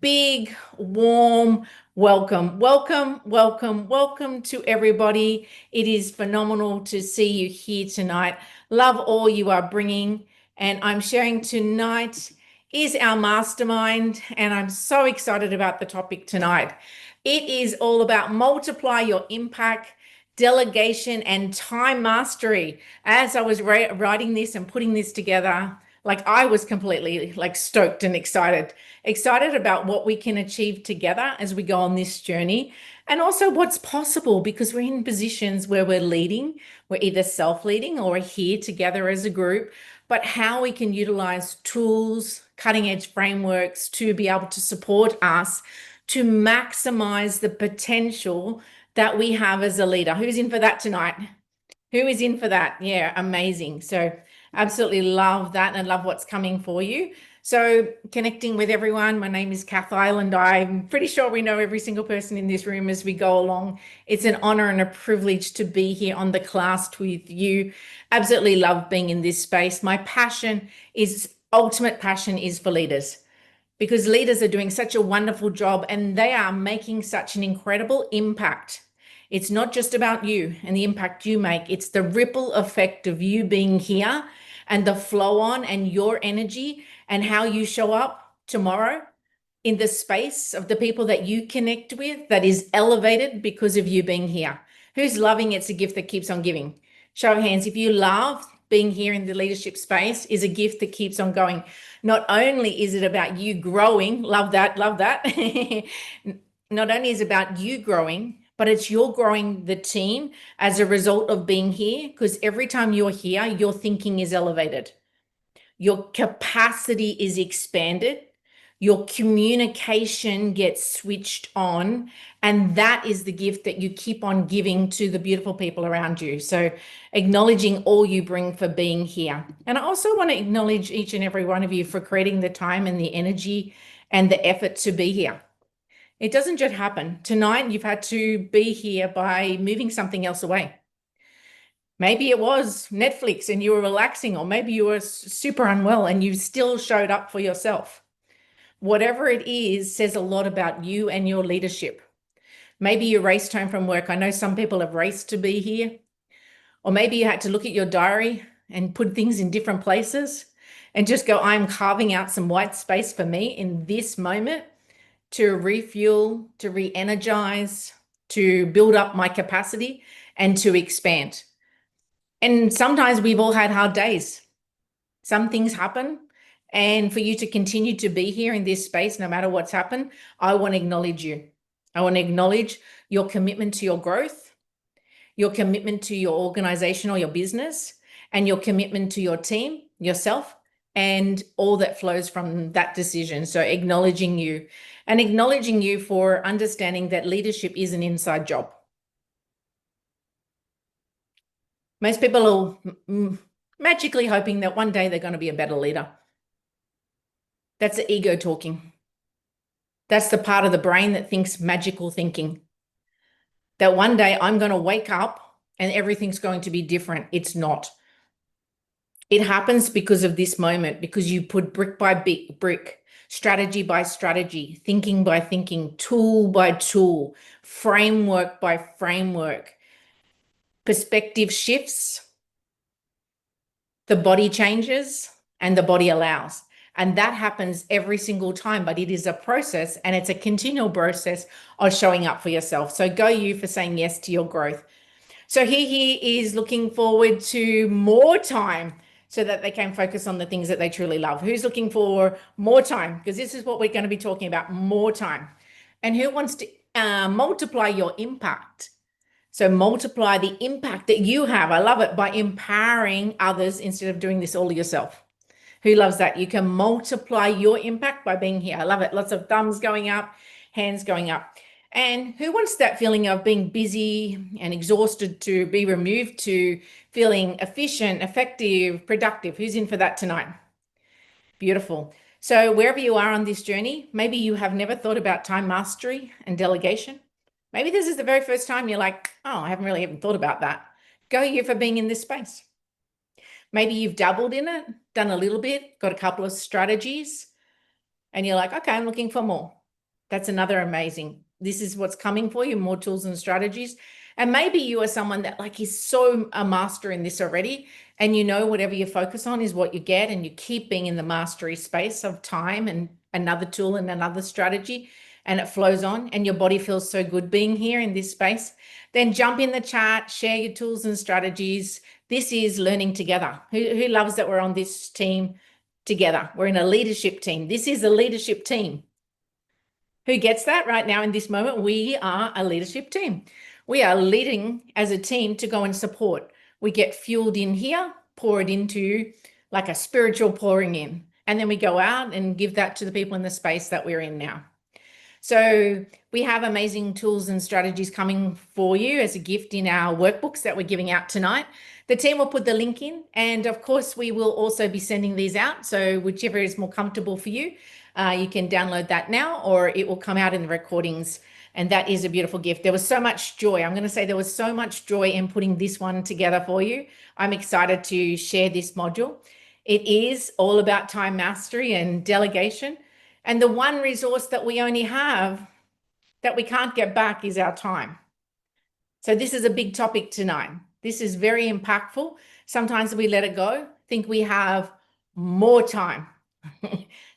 big, warm welcome. Welcome to everybody. It is phenomenal to see you here tonight. Love all you are bringing. And I'm sharing tonight is our mastermind. And I'm so excited about the topic tonight. It is all about multiply your impact, delegation, and time mastery. As I was writing this and putting this together, like I was completely like stoked and excited about what we can achieve together as we go on this journey, and also what's possible, because we're in positions where we're leading, we're either self-leading or we're here together as a group, but how we can utilize tools, cutting edge frameworks to be able to support us to maximize the potential that we have as a leader. Who's in for that tonight? Who is in for that? Yeah, amazing. So absolutely love that and love what's coming for you. So connecting with everyone, my name is Kath Island. I'm pretty sure we know every single person in this room as we go along. It's an honor and a privilege to be here on the class with you. Absolutely love being in this space. My ultimate passion is for leaders, because leaders are doing such a wonderful job and they are making such an incredible impact. It's not just about you and the impact you make. It's the ripple effect of you being here and the flow on and your energy and how you show up tomorrow in the space of the people that you connect with that is elevated because of you being here. Who's loving It's a Gift That Keeps on Giving? Show of hands if you love being here in the leadership space. Is a gift that keeps on going. Not only is it about you growing, love that. Not only is it about you growing, but it's you're growing the team as a result of being here, because every time you're here, your thinking is elevated. Your capacity is expanded. Your communication gets switched on, and that is the gift that you keep on giving to the beautiful people around you. So acknowledging all you bring for being here. And I also want to acknowledge each and every one of you for creating the time and the energy and the effort to be here. It doesn't just happen. Tonight, you've had to be here by moving something else away. Maybe it was Netflix and you were relaxing, or maybe you were super unwell and you still showed up for yourself. Whatever it is says a lot about you and your leadership. Maybe you raced home from work. I know some people have raced to be here. Or maybe you had to look at your diary and put things in different places and just go, I'm carving out some white space for me in this moment to refuel, to re-energize, to build up my capacity and to expand. And sometimes we've all had hard days. Some things happen. And for you to continue to be here in this space, no matter what's happened, I want to acknowledge you. I want to acknowledge your commitment to your growth, your commitment to your organization or your business, and your commitment to your team, yourself, and all that flows from that decision. So acknowledging you and acknowledging you for understanding that leadership is an inside job. Most people are magically hoping that one day they're going to be a better leader. That's the ego talking. That's the part of the brain that thinks magical thinking. That one day I'm going to wake up and everything's going to be different. It's not. It happens because of this moment, because you put brick by brick, strategy by strategy, thinking by thinking, tool by tool, framework by framework, perspective shifts, the body changes, and the body allows. And that happens every single time, but it is a process, and it's a continual process of showing up for yourself. So go you for saying yes to your growth. So he is looking forward to more time so that they can focus on the things that they truly love. Who's looking for more time? Because this is what we're going to be talking about, more time. And who wants to multiply your impact? So multiply the impact that you have. I love it, by empowering others instead of doing this all yourself. Who loves that? You can multiply your impact by being here. I love it. Lots of thumbs going up, hands going up. And who wants that feeling of being busy and exhausted to be removed to feeling efficient, effective, productive? Who's in for that tonight? Beautiful. So wherever you are on this journey, maybe you have never thought about time mastery and delegation. Maybe this is the very first time you're like, oh, I haven't really even thought about that. Go you for being in this space. Maybe you've dabbled in it, done a little bit, got a couple of strategies, and you're like, okay, I'm looking for more. That's another amazing. This is what's coming for you, more tools and strategies. And maybe you are someone that like is so a master in this already, and you know whatever you focus on is what you get, and you keep being in the mastery space of time and another tool and another strategy, and it flows on, and your body feels so good being here in this space. Then jump in the chat, share your tools and strategies. This is learning together. Who loves that we're on this team together? We're in a leadership team. This is a leadership team. Who gets that right now in this moment? We are a leadership team. We are leading as a team to go and support. We get fueled in here, pour it into like a spiritual pouring in, and then we go out and give that to the people in the space that we're in now. So we have amazing tools and strategies coming for you as a gift in our workbooks that we're giving out tonight. The team will put the link in, and of course we will also be sending these out. So whichever is more comfortable for you, you can download that now, or it will come out in the recordings. And that is a beautiful gift. There was so much joy. I'm going to say there was so much joy in putting this one together for you. I'm excited to share this module. It is all about time mastery and delegation. And the one resource that we only have that we can't get back is our time. So this is a big topic tonight. This is very impactful. Sometimes we let it go, think we have more time.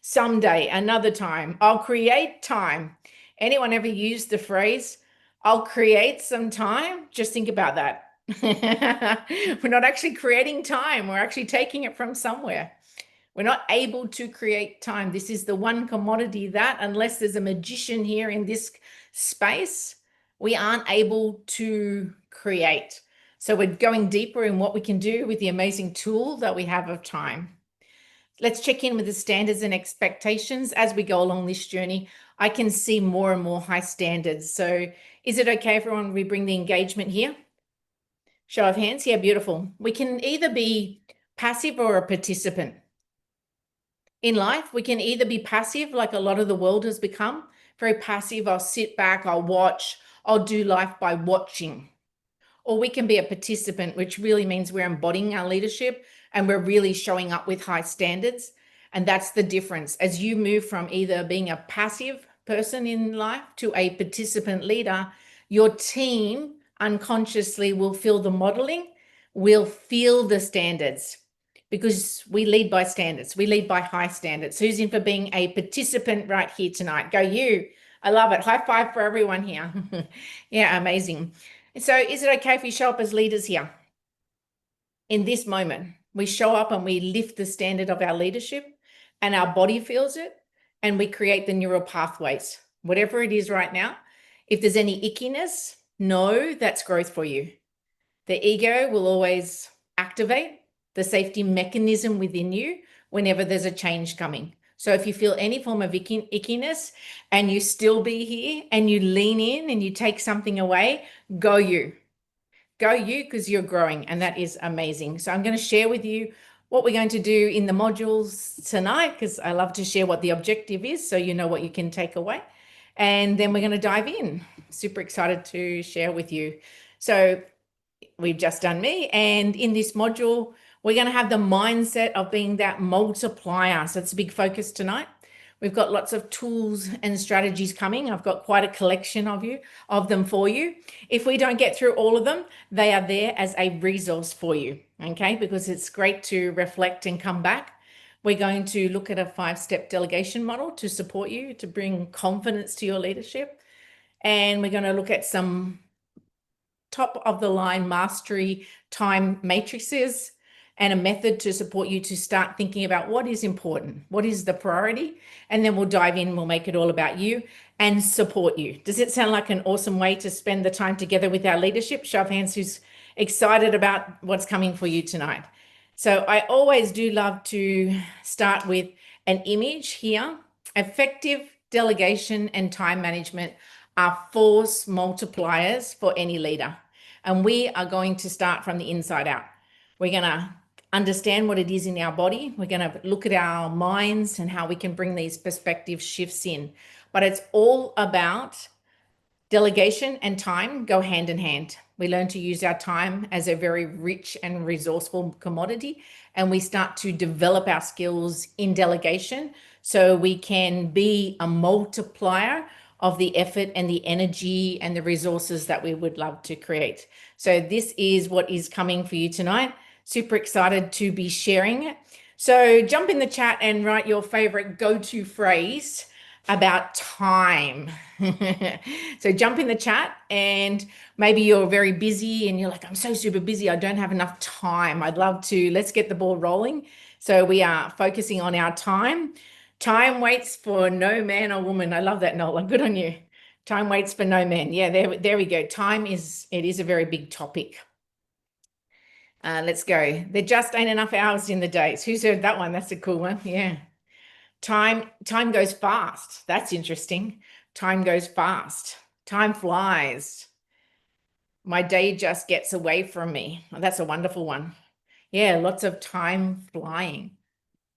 Someday, another time, I'll create time. Anyone ever used the phrase, I'll create some time? Just think about that. We're not actually creating time. We're actually taking it from somewhere. We're not able to create time. This is the one commodity that, unless there's a magician here in this space, we aren't able to create. So we're going deeper in what we can do with the amazing tool that we have of time. Let's check in with the standards and expectations as we go along this journey. I can see more and more high standards. So is it okay, everyone, we bring the engagement here? Show of hands. Yeah, beautiful. We can either be passive or a participant. In life, we can either be passive, like a lot of the world has become, very passive. I'll sit back, I'll watch, I'll do life by watching. Or we can be a participant, which really means we're embodying our leadership and we're really showing up with high standards. And that's the difference. As you move from either being a passive person in life to a participant leader, your team unconsciously will feel the modeling, will feel the standards, because we lead by standards. We lead by high standards. Who's in for being a participant right here tonight? Go you. I love it. High five for everyone here. Yeah, amazing. So is it okay if we show up as leaders here? In this moment, we show up and we lift the standard of our leadership, and our body feels it, and we create the neural pathways. Whatever it is right now, if there's any ickiness, know that's growth for you. The ego will always activate the safety mechanism within you whenever there's a change coming. So if you feel any form of ickiness and you still be here and you lean in and you take something away, go you. Go you, because you're growing, and that is amazing. So I'm going to share with you what we're going to do in the modules tonight, because I love to share what the objective is so you know what you can take away. And then we're going to dive in. Super excited to share with you. So we've just done me, and in this module, we're going to have the mindset of being that multiplier. So it's a big focus tonight. We've got lots of tools and strategies coming. I've got quite a collection of them for you. If we don't get through all of them, they are there as a resource for you, okay? Because it's great to reflect and come back. We're going to look at a 5-step delegation model to support you, to bring confidence to your leadership. And we're going to look at some top of the line mastery time matrices and a method to support you to start thinking about what is important, what is the priority, and then we'll dive in, we'll make it all about you and support you. Does it sound like an awesome way to spend the time together with our leadership? Show of hands who's excited about what's coming for you tonight. So I always do love to start with an image here. Effective delegation and time management are force multipliers for any leader. And we are going to start from the inside out. We're going to understand what it is in our body. We're going to look at our minds and how we can bring these perspective shifts in. But it's all about delegation and time go hand in hand. We learn to use our time as a very rich and resourceful commodity. And we start to develop our skills in delegation so we can be a multiplier of the effort and the energy and the resources that we would love to create. So this is what is coming for you tonight. Super excited to be sharing it. So jump in the chat and write your favorite go-to phrase about time. So jump in the chat, and maybe you're very busy and you're like, I'm so super busy, I don't have enough time. I'd love to, let's get the ball rolling. So we are focusing on our time. Time waits for no man or woman. I love that, Nola. Good on you. Time waits for no man. Yeah, there we go. It is a very big topic. Let's go. There just ain't enough hours in the days. Who's heard that one? That's a cool one. Yeah. Time goes fast. That's interesting. Time goes fast. Time flies. My day just gets away from me. That's a wonderful one. Yeah, lots of time flying.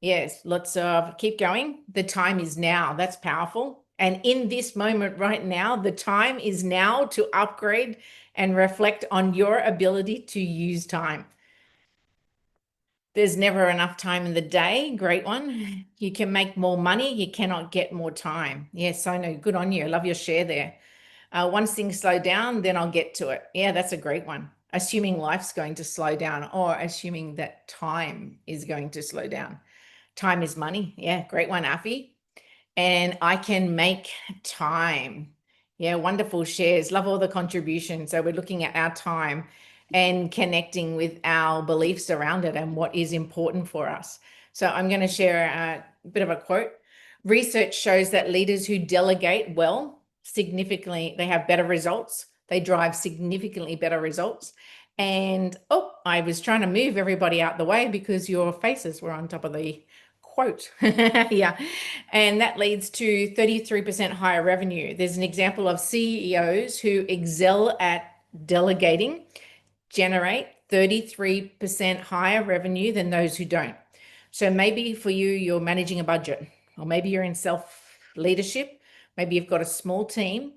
Yes, lots of, keep going. The time is now. That's powerful. And in this moment right now, the time is now to upgrade and reflect on your ability to use time. There's never enough time in the day. Great one. You can make more money. You cannot get more time. Yes, I know. Good on you. I love your share there. Once things slow down, then I'll get to it. Yeah, that's a great one. Assuming life's going to slow down, or assuming that time is going to slow down. Time is money. Yeah, great one, Afi. And I can make time. Yeah, wonderful shares. Love all the contributions. So we're looking at our time and connecting with our beliefs around it and what is important for us. So I'm going to share a bit of a quote. Research shows that leaders who delegate well, significantly, they have better results. They drive significantly better results. And I was trying to move everybody out the way because your faces were on top of the quote. Yeah. And that leads to 33% higher revenue. There's an example of CEOs who excel at delegating generate 33% higher revenue than those who don't. So maybe for you, you're managing a budget, or maybe you're in self leadership. Maybe you've got a small team.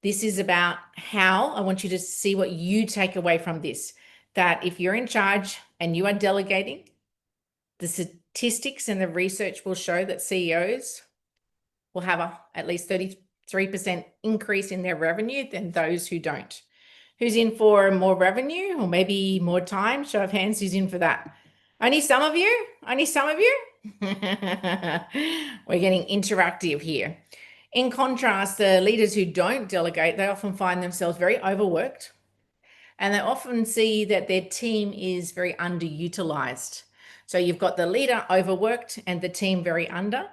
This is about how I want you to see what you take away from this, that if you're in charge and you are delegating, the statistics and the research will show that CEOs will have at least 33% increase in their revenue than those who don't. Who's in for more revenue or maybe more time? Show of hands, who's in for that? Only some of you? Only some of you? We're getting interactive here. In contrast, the leaders who don't delegate, they often find themselves very overworked, and they often see that their team is very underutilized. So you've got the leader overworked and the team very under,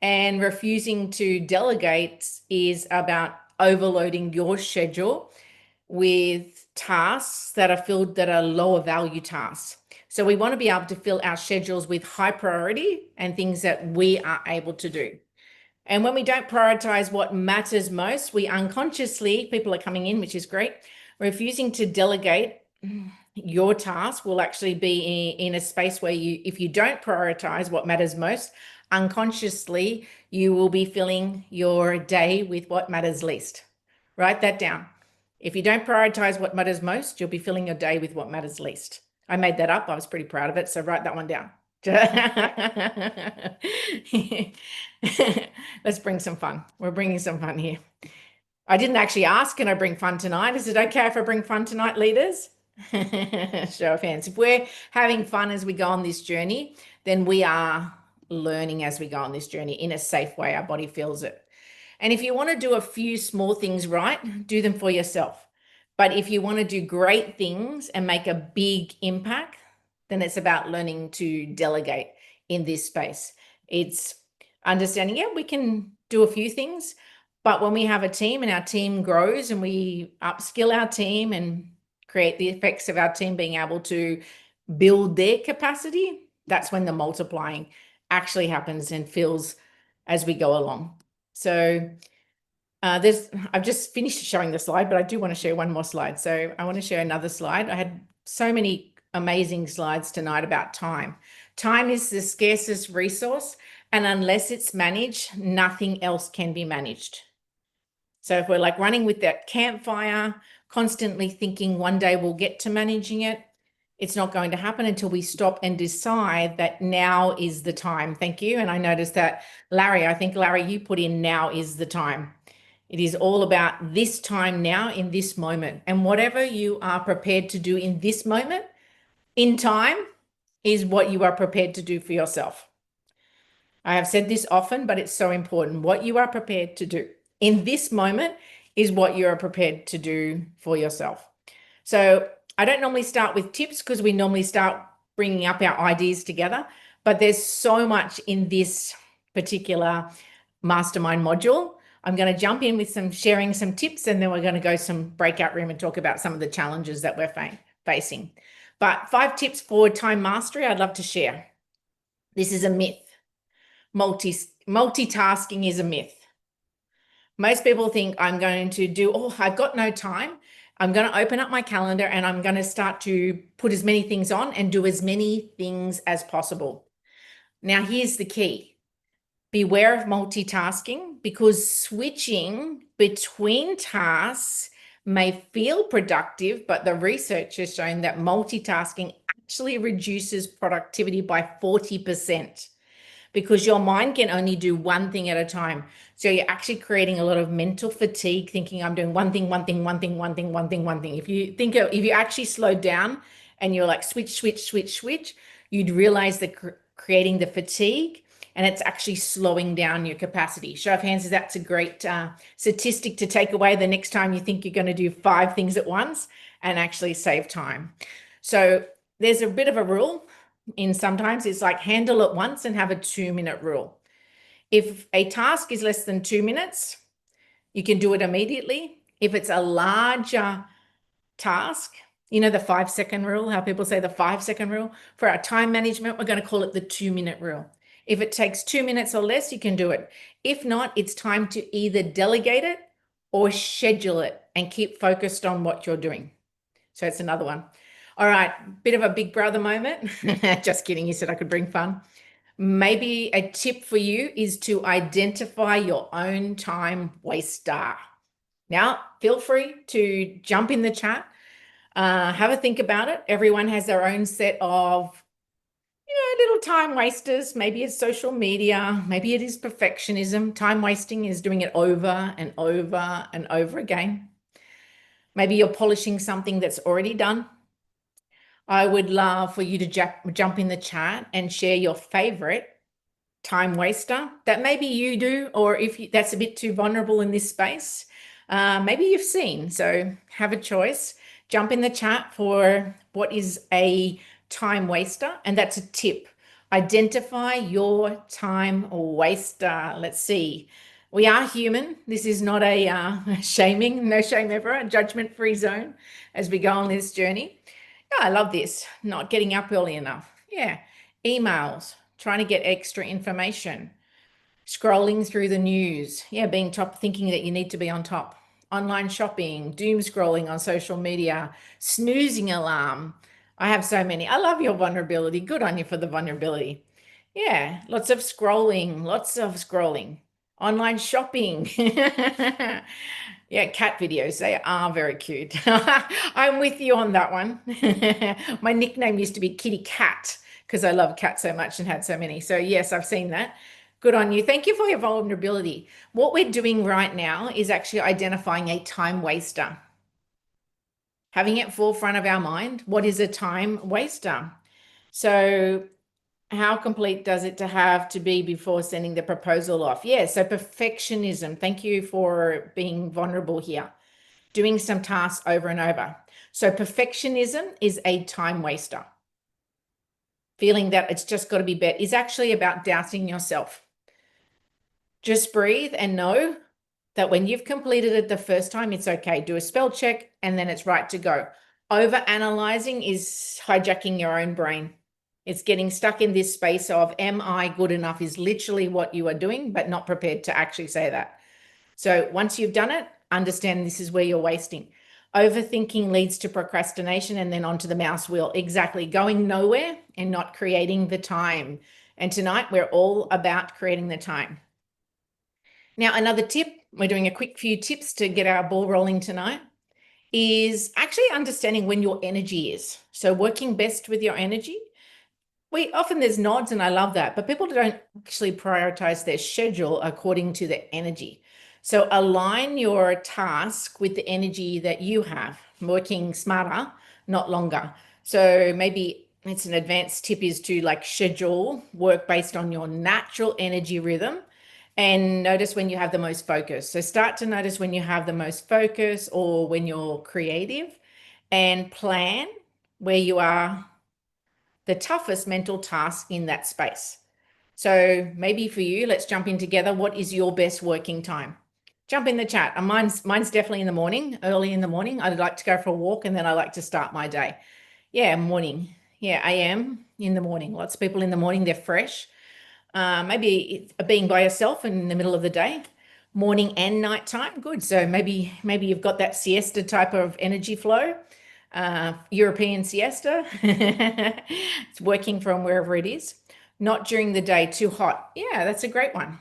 and refusing to delegate is about overloading your schedule with tasks that are filled, that are lower value tasks. So we want to be able to fill our schedules with high priority and things that we are able to do. And when we don't prioritize what matters most, we unconsciously, people are coming in, which is great, refusing to delegate your task will actually be in a space where if you don't prioritize what matters most, unconsciously, you will be filling your day with what matters least. Write that down. If you don't prioritize what matters most, you'll be filling your day with what matters least. I made that up. I was pretty proud of it. So write that one down. Let's bring some fun. We're bringing some fun here. I didn't actually ask, can I bring fun tonight? Is it okay if I bring fun tonight, leaders? Show of hands. If we're having fun as we go on this journey, then we are learning as we go on this journey in a safe way. Our body feels it. And if you want to do a few small things right, do them for yourself. But if you want to do great things and make a big impact, then it's about learning to delegate in this space. It's understanding, yeah, we can do a few things, but when we have a team and our team grows and we upskill our team and create the effects of our team being able to build their capacity, that's when the multiplying actually happens and feels as we go along. So I've just finished showing the slide, but I do want to share one more slide. So I want to share another slide. I had so many amazing slides tonight about time. Time is the scarcest resource, and unless it's managed, nothing else can be managed. So if we're like running with that campfire, constantly thinking one day we'll get to managing it. It's not going to happen until we stop and decide that now is the time. Thank you. And I noticed that Larry, I think Larry, you put in now is the time. It is all about this time now in this moment. And whatever you are prepared to do in this moment in time is what you are prepared to do for yourself. I have said this often, but it's so important. What you are prepared to do in this moment is what you are prepared to do for yourself. So I don't normally start with tips because we normally start bringing up our ideas together, but there's so much in this particular mastermind module. I'm going to jump in with sharing some tips, and then we're going to go some breakout room and talk about some of the challenges that we're facing. But 5 tips for time mastery I'd love to share. This is a myth. Multitasking is a myth. Most people think I'm going to do, oh, I've got no time. I'm going to open up my calendar and I'm going to start to put as many things on and do as many things as possible. Now, here's the key. Beware of multitasking, because switching between tasks may feel productive, but the research has shown that multitasking actually reduces productivity by 40%. Because your mind can only do one thing at a time. So you're actually creating a lot of mental fatigue, thinking I'm doing one thing. If you actually slowed down and you're like switch, you'd realize that creating the fatigue, and it's actually slowing down your capacity. Show of hands, that's a great statistic to take away the next time you think you're going to do 5 things at once and actually save time. So there's a bit of a rule. Sometimes it's like handle it once and have a 2-minute rule. If a task is less than 2 minutes, you can do it immediately. If it's a larger task, the 5-second rule, how people say the 5-second rule. For our time management, we're going to call it the 2-minute rule. If it takes 2 minutes or less, you can do it. If not, it's time to either delegate it or schedule it and keep focused on what you're doing. So it's another one. All right, bit of a big brother moment. Just kidding, you said I could bring fun. Maybe a tip for you is to identify your own time waster. Now, feel free to jump in the chat, have a think about it. Everyone has their own set of, little time wasters. Maybe it's social media, maybe it is perfectionism. Time wasting is doing it over and over and over again. Maybe you're polishing something that's already done. I would love for you to jump in the chat and share your favorite time waster that maybe you do, or if that's a bit too vulnerable in this space, maybe you've seen. So have a choice. Jump in the chat for what is a time waster, and that's a tip. Identify your time waster. Let's see. We are human. This is not a shaming, no shame ever, a judgment-free zone as we go on this journey. Yeah, I love this. Not getting up early enough. Yeah. Emails, trying to get extra information, scrolling through the news. Yeah, being top, thinking that you need to be on top. Online shopping, doom scrolling on social media, snoozing alarm. I have so many. I love your vulnerability. Good on you for the vulnerability. Yeah, lots of scrolling. Online shopping. Yeah, cat videos, they are very cute. I'm with you on that one. My nickname used to be Kitty Cat because I love cats so much and had so many. So yes, I've seen that. Good on you. Thank you for your vulnerability. What we're doing right now is actually identifying a time waster. Having it forefront of our mind, what is a time waster? So how complete does it to have to be before sending the proposal off? Yeah, so perfectionism. Thank you for being vulnerable here. Doing some tasks over and over. So perfectionism is a time waster. Feeling that it's just got to be better is actually about doubting yourself. Just breathe and know that when you've completed it the first time, it's okay. Do a spell check and then it's right to go. Over-analyzing is hijacking your own brain. It's getting stuck in this space of, am I good enough, is literally what you are doing, but not prepared to actually say that. So once you've done it, understand this is where you're wasting. Overthinking leads to procrastination and then onto the mouse wheel. Exactly. Going nowhere and not creating the time. And tonight we're all about creating the time. Now, another tip, we're doing a quick few tips to get our ball rolling tonight, is actually understanding when your energy is. So working best with your energy. We often there's nods and I love that, but people don't actually prioritize their schedule according to the energy. So align your task with the energy that you have, working smarter, not longer. So maybe it's an advanced tip is to like schedule work based on your natural energy rhythm and notice when you have the most focus. So start to notice when you have the most focus or when you're creative and plan where you are the toughest mental task in that space. So maybe for you, let's jump in together. What is your best working time? Jump in the chat. And mine's definitely in the morning, early in the morning. I'd like to go for a walk and then I like to start my day. Yeah, morning. Yeah, AM in the morning. Lots of people in the morning, they're fresh. Maybe being by yourself in the middle of the day, morning and nighttime. Good. So maybe you've got that siesta type of energy flow. European siesta. It's working from wherever it is. Not during the day, too hot. Yeah, that's a great one.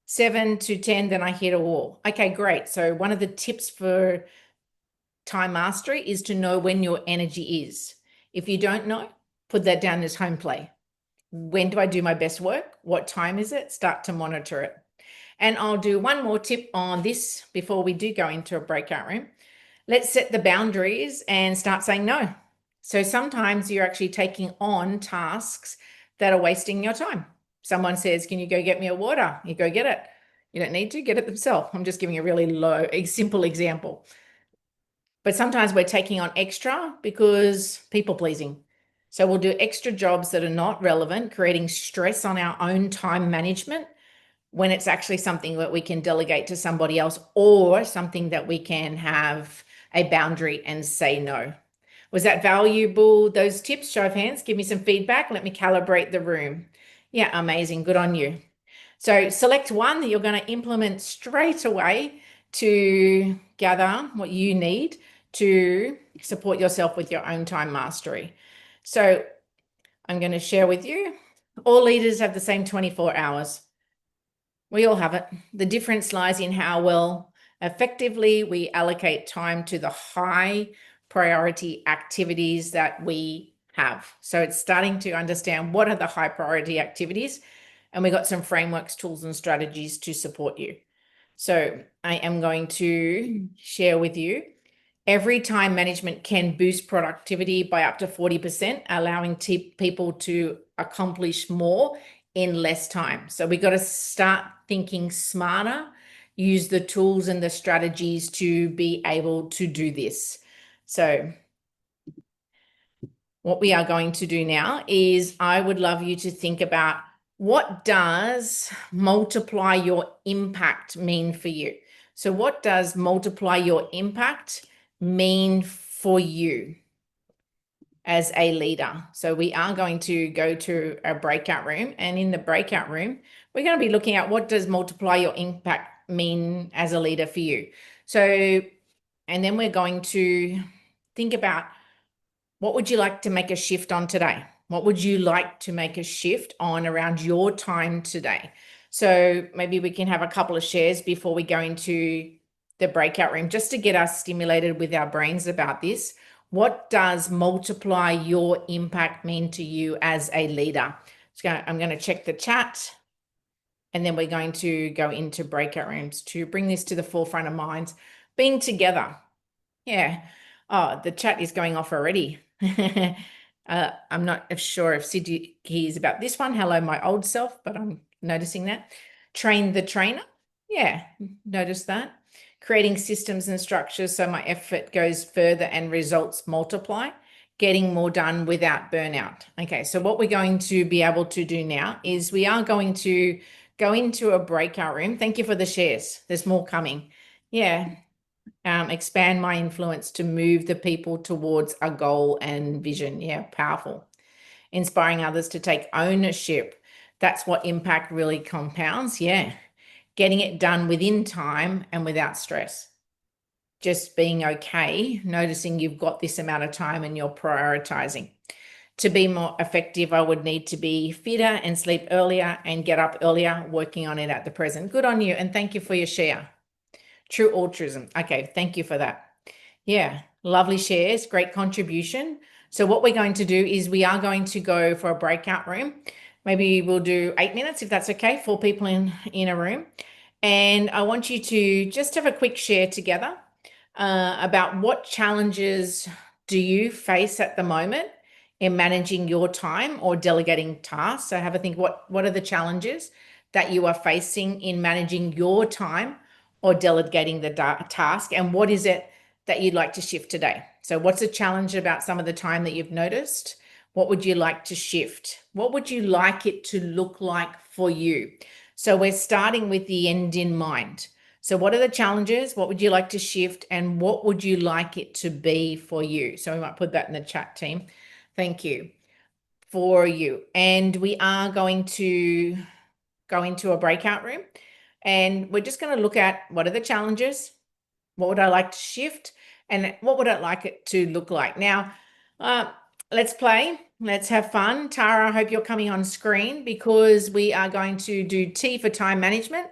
7 to 10, then I hit a wall. Okay, great. So one of the tips for time mastery is to know when your energy is. If you don't know, put that down as home play. When do I do my best work? What time is it? Start to monitor it. And I'll do one more tip on this before we do go into a breakout room. Let's set the boundaries and start saying no. So sometimes you're actually taking on tasks that are wasting your time. Someone says, can you go get me a water? You go get it. You don't need to get it themselves. I'm just giving a really simple example. But sometimes we're taking on extra because people pleasing. So we'll do extra jobs that are not relevant, creating stress on our own time management when it's actually something that we can delegate to somebody else or something that we can have a boundary and say no. Was that valuable, those tips? Show of hands, give me some feedback. Let me calibrate the room. Yeah, amazing. Good on you. So select one that you're going to implement straight away to gather what you need to support yourself with your own time mastery. So I'm going to share with you, all leaders have the same 24 hours. We all have it. The difference lies in how well effectively we allocate time to the high priority activities that we have. So it's starting to understand what are the high priority activities, and we got some frameworks, tools, and strategies to support you. So I am going to share with you. Every time management can boost productivity by up to 40%, allowing people to accomplish more in less time. So we got to start thinking smarter, use the tools and the strategies to be able to do this. So what we are going to do now is I would love you to think about what does multiply your impact mean for you? So what does multiply your impact mean for you as a leader? So we are going to go to a breakout room, and in the breakout room, we're going to be looking at what does multiply your impact mean as a leader for you. So, and then we're going to think about what would you like to make a shift on today? What would you like to make a shift on around your time today? So maybe we can have a couple of shares before we go into the breakout room just to get us stimulated with our brains about this. What does multiply your impact mean to you as a leader? So I'm going to check the chat, and then we're going to go into breakout rooms to bring this to the forefront of minds. Being together. Yeah. Oh, the chat is going off already. I'm not sure if Sid hears about this one. Hello, my old self, but I'm noticing that. Train the trainer. Yeah, notice that. Creating systems and structures so my effort goes further and results multiply. Getting more done without burnout. Okay, so what we're going to be able to do now is we are going to go into a breakout room. Thank you for the shares. There's more coming. Yeah. Expand my influence to move the people towards a goal and vision. Yeah, powerful. Inspiring others to take ownership. That's what impact really compounds. Yeah. Getting it done within time and without stress. Just being okay, noticing you've got this amount of time and you're prioritizing. To be more effective, I would need to be fitter and sleep earlier and get up earlier, working on it at the present. Good on you. And thank you for your share. True altruism. Okay, thank you for that. Yeah, lovely shares, great contribution. So what we're going to do is we are going to go for a breakout room. Maybe we'll do 8 minutes if that's okay, 4 people in a room. And I want you to just have a quick share together about what challenges do you face at the moment in managing your time or delegating tasks. So have a think, what are the challenges that you are facing in managing your time or delegating the task, and what is it that you'd like to shift today? So what's a challenge about some of the time that you've noticed? What would you like to shift? What would you like it to look like for you? So we're starting with the end in mind. So what are the challenges? What would you like to shift? And what would you like it to be for you? So we might put that in the chat, team. Thank you. For you. And we are going to go into a breakout room, and we're just going to look at what are the challenges, what would I like to shift, and what would I like it to look like. Now, let's play. Let's have fun. Tara, I hope you're coming on screen because we are going to do T for time management,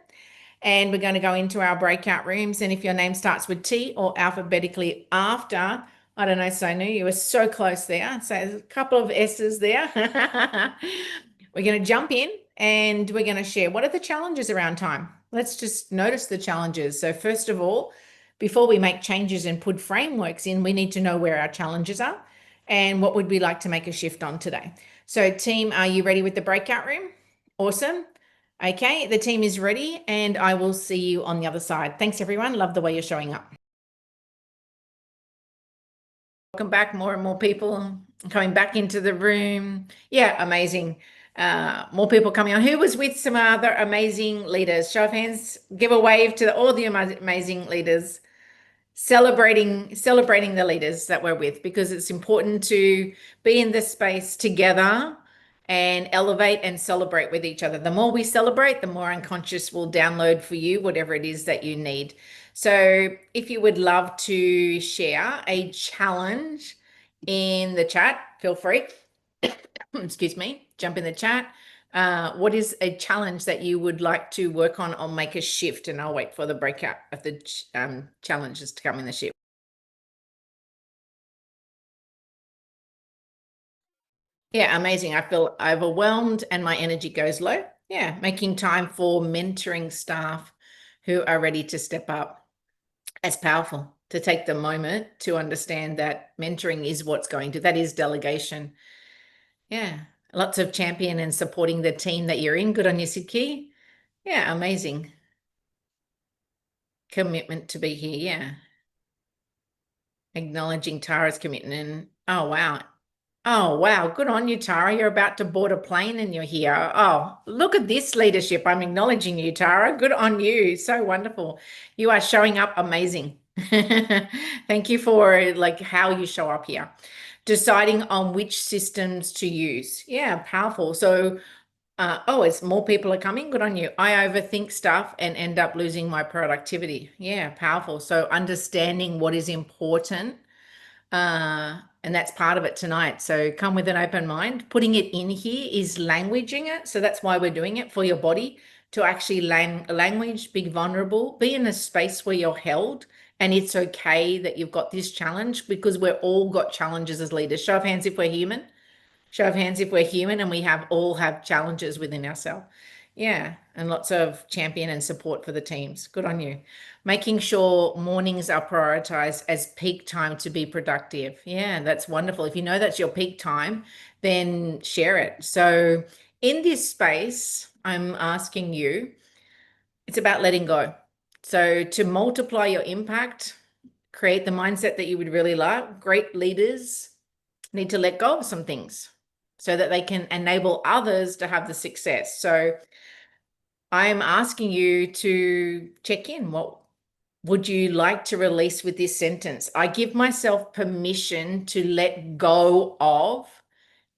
and we're going to go into our breakout rooms. And if your name starts with T or alphabetically after, I don't know, Sonu, you were so close there. So there's a couple of S's there. We're going to jump in and we're going to share what are the challenges around time. Let's just notice the challenges. So first of all, before we make changes and put frameworks in, we need to know where our challenges are and what would we like to make a shift on today. So team, are you ready with the breakout room? Awesome. Okay, the team is ready and I will see you on the other side. Thanks everyone. Love the way you're showing up. Welcome back. More and more people coming back into the room. Yeah, amazing. More people coming on. Who was with some other amazing leaders? Show of hands. Give a wave to all the amazing leaders. Celebrating the leaders that we're with, because it's important to be in this space together and elevate and celebrate with each other. The more we celebrate, the more unconscious will download for you whatever it is that you need. So if you would love to share a challenge in the chat, feel free. Excuse me, jump in the chat. What is a challenge that you would like to work on or make a shift? And I'll wait for the breakout of the challenges to come in the shift. Yeah, amazing. I feel overwhelmed and my energy goes low. Yeah, making time for mentoring staff who are ready to step up. That's powerful, to take the moment to understand that mentoring is what's going to, that is delegation. Yeah, lots of champion and supporting the team that you're in. Good on you, Sidki. Yeah, amazing. Commitment to be here. Yeah. Acknowledging Tara's commitment. Oh, wow. Oh, wow. Good on you, Tara. You're about to board a plane and you're here. Oh, look at this leadership. I'm acknowledging you, Tara. Good on you. So wonderful. You are showing up amazing. Thank you for like how you show up here. Deciding on which systems to use. Yeah, powerful. So, it's more people are coming. Good on you. I overthink stuff and end up losing my productivity. Yeah, powerful. So understanding what is important, and that's part of it tonight. So come with an open mind. Putting it in here is languaging it. So that's why we're doing it, for your body to actually language, be vulnerable, be in a space where you're held. And it's okay that you've got this challenge, because we're all got challenges as leaders. Show of hands if we're human. Show of hands if we're human, and we all have challenges within ourselves. Yeah, and lots of champion and support for the teams. Good on you. Making sure mornings are prioritized as peak time to be productive. Yeah, that's wonderful. If you know that's your peak time, then share it. So in this space, I'm asking you, it's about letting go. So to multiply your impact, create the mindset that you would really like. Great leaders need to let go of some things so that they can enable others to have the success. So I'm asking you to check in. What would you like to release with this sentence? I give myself permission to let go of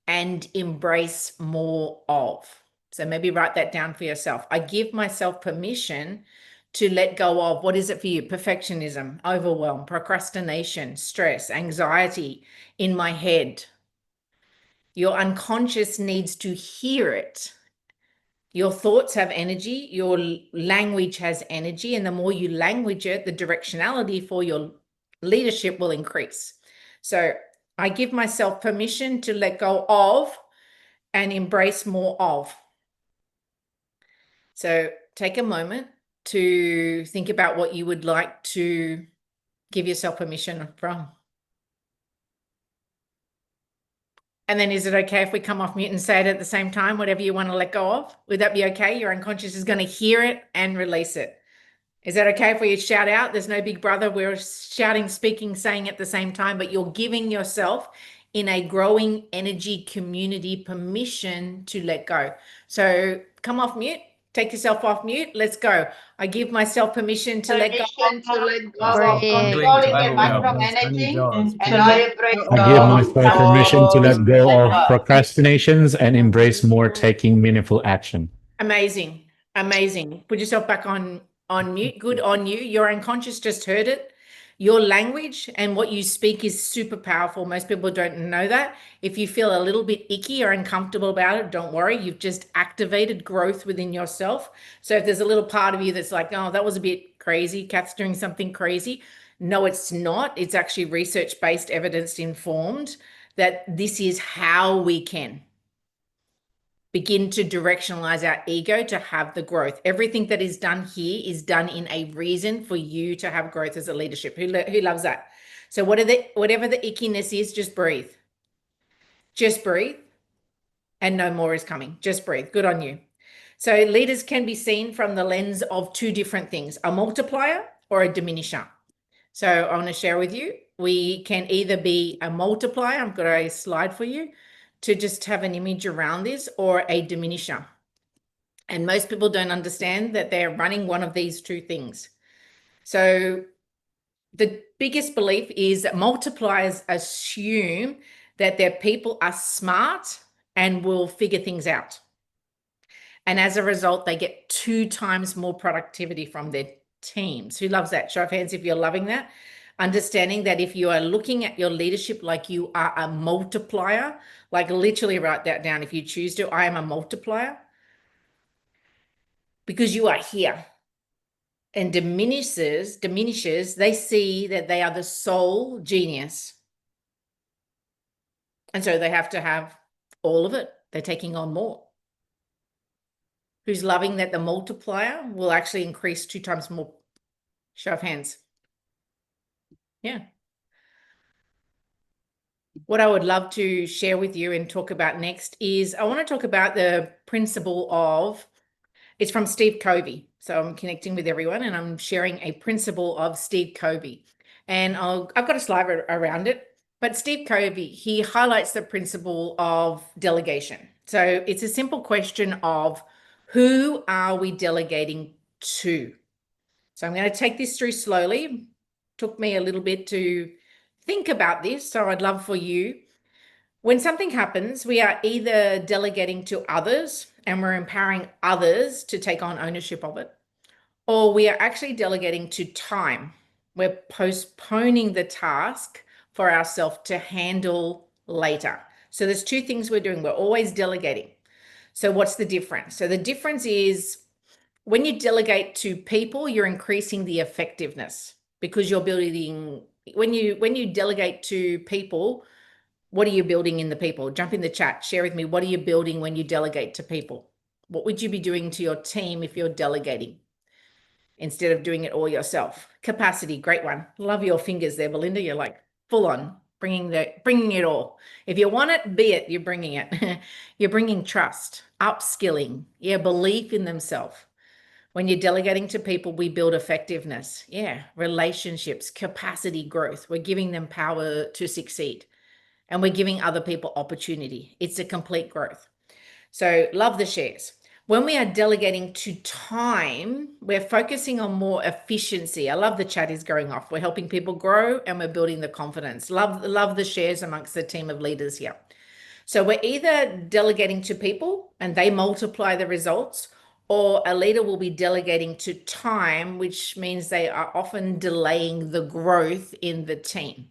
and embrace more of. So maybe write that down for yourself. I give myself permission to let go of, what is it for you? Perfectionism, overwhelm, procrastination, stress, anxiety in my head. Your unconscious needs to hear it. Your thoughts have energy, your language has energy, and the more you language it, the directionality for your leadership will increase. So I give myself permission to let go of and embrace more of. So take a moment to think about what you would like to give yourself permission from. And then is it okay if we come off mute and say it at the same time, whatever you want to let go of? Would that be okay? Your unconscious is going to hear it and release it. Is that okay if we shout out? There's no big brother. We're shouting, speaking, saying at the same time, but you're giving yourself in a growing energy community permission to let go. So come off mute. Take yourself off mute. Let's go. I give myself permission to let go of controlling and micromanaging, and I embrace I give myself permission to let go of procrastinations and embrace more taking meaningful action. Amazing. Amazing. Put yourself back on mute. Good on you. Your unconscious just heard it. Your language and what you speak is super powerful. Most people don't know that. If you feel a little bit icky or uncomfortable about it, don't worry. You've just activated growth within yourself. So if there's a little part of you that's like, oh, that was a bit crazy, Kath's doing something crazy. No, it's not. It's actually research-based, evidence-informed that this is how we can begin to directionalize our ego to have the growth. Everything that is done here is done in a reason for you to have growth as a leadership. Who loves that? So whatever the ickiness is, just breathe. Just breathe. And no more is coming. Just breathe. Good on you. So leaders can be seen from the lens of two different things, a multiplier or a diminisher. So I want to share with you, we can either be a multiplier. I've got a slide for you to just have an image around this, or a diminisher. And most people don't understand that they're running one of these two things. So the biggest belief is that multipliers assume that their people are smart and will figure things out. And as a result, they get 2 times more productivity from their teams. Who loves that? Show of hands if you're loving that. Understanding that if you are looking at your leadership like you are a multiplier, like literally write that down if you choose to, I am a multiplier, because you are here. And diminishes, they see that they are the sole genius. And so they have to have all of it. They're taking on more. Who's loving that the multiplier will actually increase 2 times more? Show of hands. Yeah. What I would love to share with you and talk about next is I want to talk about the principle of, it's from Steve Covey. So I'm connecting with everyone and I'm sharing a principle of Steve Covey. And I've got a slide around it. But Steve Covey, he highlights the principle of delegation. So it's a simple question of who are we delegating to? So I'm going to take this through slowly. Took me a little bit to think about this. So I'd love for you, when something happens, we are either delegating to others and we're empowering others to take on ownership of it, or we are actually delegating to time. We're postponing the task for ourselves to handle later. So there's 2 things we're doing. We're always delegating. So what's the difference? So the difference is when you delegate to people, you're increasing the effectiveness because you're building, when you delegate to people, what are you building in the people? Jump in the chat, share with me, what are you building when you delegate to people? What would you be doing to your team if you're delegating instead of doing it all yourself? Capacity, great one. Love your fingers there, Belinda. You're like full on bringing it all. If you want it, be it, you're bringing it. You're bringing trust, upskilling, belief in themselves. When you're delegating to people, we build effectiveness. Relationships, capacity growth. We're giving them power to succeed. And we're giving other people opportunity. It's a complete growth. So love the shares. When we are delegating to time, we're focusing on more efficiency. I love the chat is going off. We're helping people grow and we're building the confidence. Love the shares amongst the team of leaders here. So we're either delegating to people and they multiply the results, or a leader will be delegating to time, which means they are often delaying the growth in the team.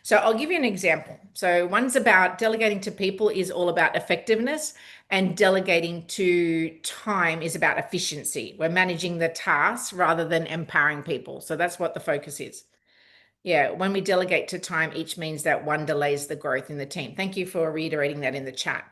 So I'll give you an example. So one's about delegating to people is all about effectiveness, and delegating to time is about efficiency. We're managing the tasks rather than empowering people. So that's what the focus is. Yeah, when we delegate to time, each means that one delays the growth in the team. Thank you for reiterating that in the chat.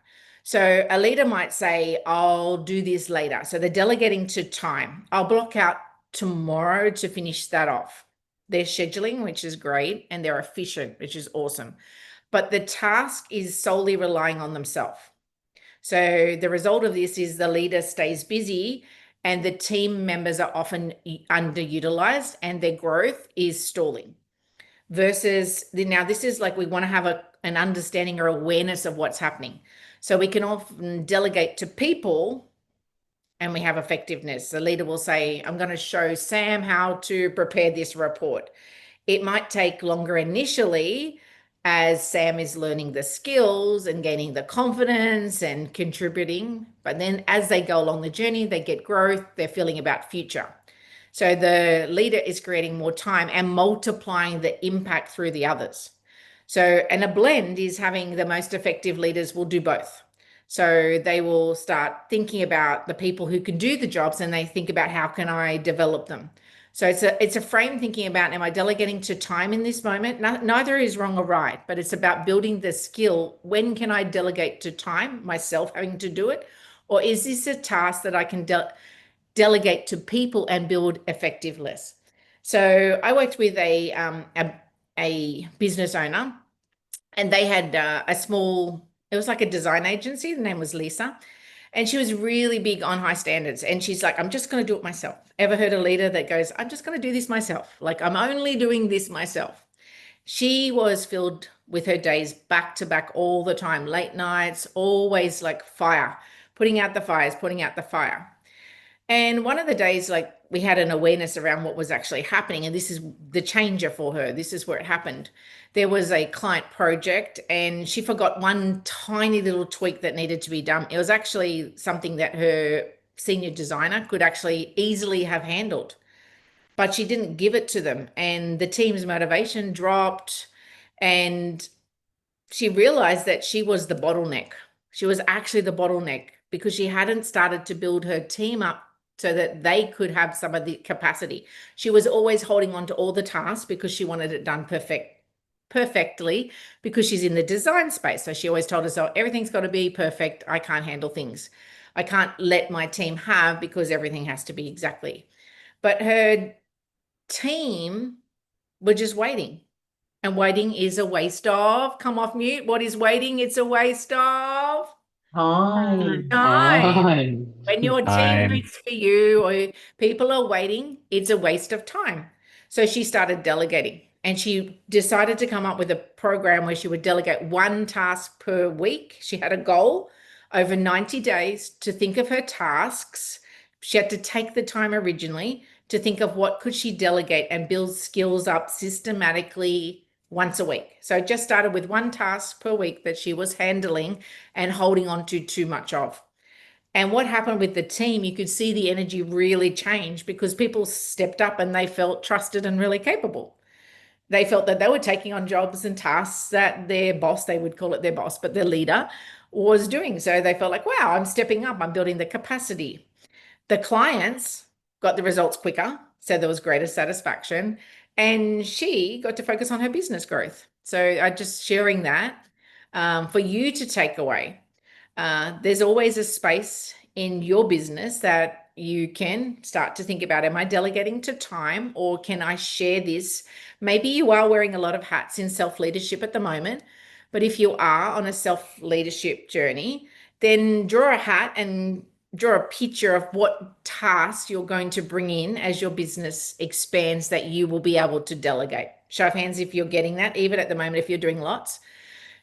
So a leader might say, I'll do this later. So they're delegating to time. I'll block out tomorrow to finish that off. They're scheduling, which is great, and they're efficient, which is awesome. But the task is solely relying on themselves. So the result of this is the leader stays busy and the team members are often underutilized and their growth is stalling. Versus now this is like we want to have an understanding or awareness of what's happening. So we can often delegate to people and we have effectiveness. The leader will say, I'm going to show Sam how to prepare this report. It might take longer initially as Sam is learning the skills and gaining the confidence and contributing. But then as they go along the journey, they get growth, they're feeling about future. So the leader is creating more time and multiplying the impact through the others. So, and a blend is having the most effective leaders will do both. So they will start thinking about the people who can do the jobs and they think about how can I develop them. So it's a frame thinking about, am I delegating to time in this moment? Neither is wrong or right, but it's about building the skill. When can I delegate to time, myself having to do it? Or is this a task that I can delegate to people and build effectiveness? So I worked with a business owner and they had a small, it was like a design agency. The name was Lisa. And she was really big on high standards. And she's like, I'm just going to do it myself. Ever heard a leader that goes, I'm just going to do this myself? Like, I'm only doing this myself. She was filled with her days back to back all the time, late nights, always like fire, putting out the fires, putting out the fire. And one of the days, like we had an awareness around what was actually happening. And this is the changer for her. This is where it happened. There was a client project and she forgot one tiny little tweak that needed to be done. It was actually something that her senior designer could actually easily have handled, but she didn't give it to them. And the team's motivation dropped. And she realized that she was the bottleneck. She was actually the bottleneck because she hadn't started to build her team up so that they could have some of the capacity. She was always holding on to all the tasks because she wanted it done perfectly because she's in the design space. So she always told herself, everything's got to be perfect. I can't handle things. I can't let my team have because everything has to be exactly. But her team were just waiting. And waiting is a waste of, come off mute. What is waiting? It's a waste of Time. time. When your team Time. waits for you or people are waiting, it's a waste of time. So she started delegating and she decided to come up with a program where she would delegate one task per week. She had a goal over 90 days to think of her tasks. She had to take the time originally to think of what could she delegate and build skills up systematically once a week. So it just started with one task per week that she was handling and holding on to too much of. And what happened with the team, you could see the energy really change because people stepped up and they felt trusted and really capable. They felt that they were taking on jobs and tasks that their boss, they would call it their boss, but their leader was doing. So they felt like, wow, I'm stepping up, I'm building the capacity. The clients got the results quicker, so there was greater satisfaction, and she got to focus on her business growth. So I just sharing that for you to take away. There's always a space in your business that you can start to think about, am I delegating to time or can I share this? Maybe you are wearing a lot of hats in self-leadership at the moment, but if you are on a self-leadership journey, then draw a hat and draw a picture of what tasks you're going to bring in as your business expands that you will be able to delegate. Show of hands if you're getting that, even at the moment, if you're doing lots.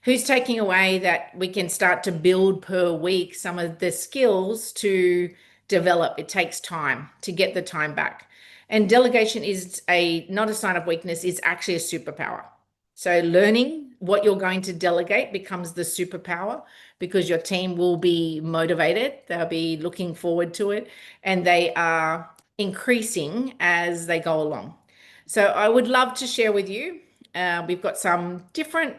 Who's taking away that we can start to build per week some of the skills to develop? It takes time to get the time back. And delegation is not a sign of weakness, it's actually a superpower. So learning what you're going to delegate becomes the superpower because your team will be motivated, they'll be looking forward to it, and they are increasing as they go along. So I would love to share with you. We've got some different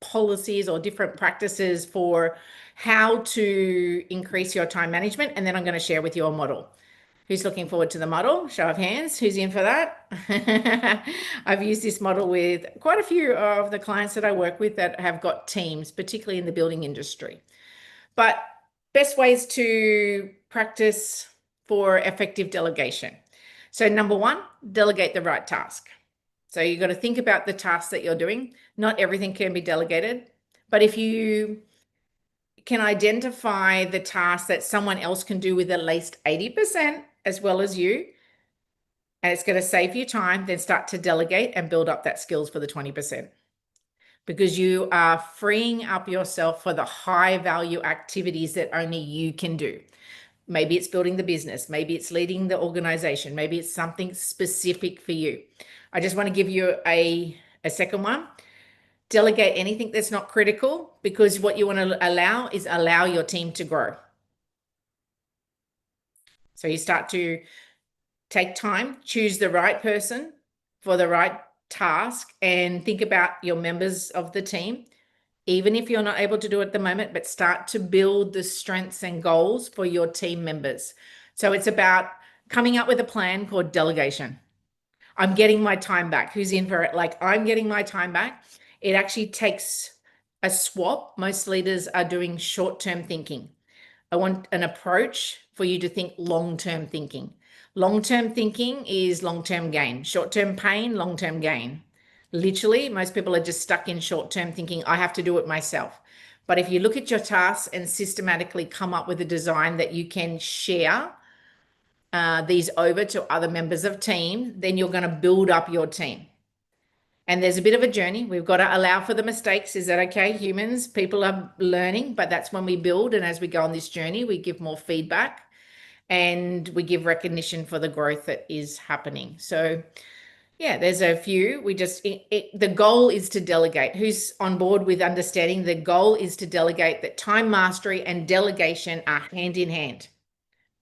policies or different practices for how to increase your time management. And then I'm going to share with you a model. Who's looking forward to the model? Show of hands. Who's in for that? I've used this model with quite a few of the clients that I work with that have got teams, particularly in the building industry. But best ways to practice for effective delegation. So number one, delegate the right task. So you've got to think about the tasks that you're doing. Not everything can be delegated, but if you can identify the tasks that someone else can do with at least 80% as well as you, and it's going to save you time, then start to delegate and build up that skills for the 20%. Because you are freeing up yourself for the high value activities that only you can do. Maybe it's building the business, maybe it's leading the organization, maybe it's something specific for you. I just want to give you a second one. Delegate anything that's not critical, because what you want to allow is allow your team to grow. So you start to take time, choose the right person for the right task, and think about your members of the team, even if you're not able to do it at the moment, but start to build the strengths and goals for your team members. So it's about coming up with a plan called delegation. I'm getting my time back. Who's in for it? Like, I'm getting my time back. It actually takes a swap. Most leaders are doing short-term thinking. I want an approach for you to think long-term thinking. Long-term thinking is long-term gain. Short-term pain, long-term gain. Literally, most people are just stuck in short-term thinking. I have to do it myself. But if you look at your tasks and systematically come up with a design that you can share these over to other members of team, then you're going to build up your team. And there's a bit of a journey. We've got to allow for the mistakes. Is that okay? Humans, people are learning, but that's when we build. And as we go on this journey, we give more feedback and we give recognition for the growth that is happening. So yeah, there's a few. The goal is to delegate. Who's on board with understanding the goal is to delegate, that time mastery and delegation are hand in hand,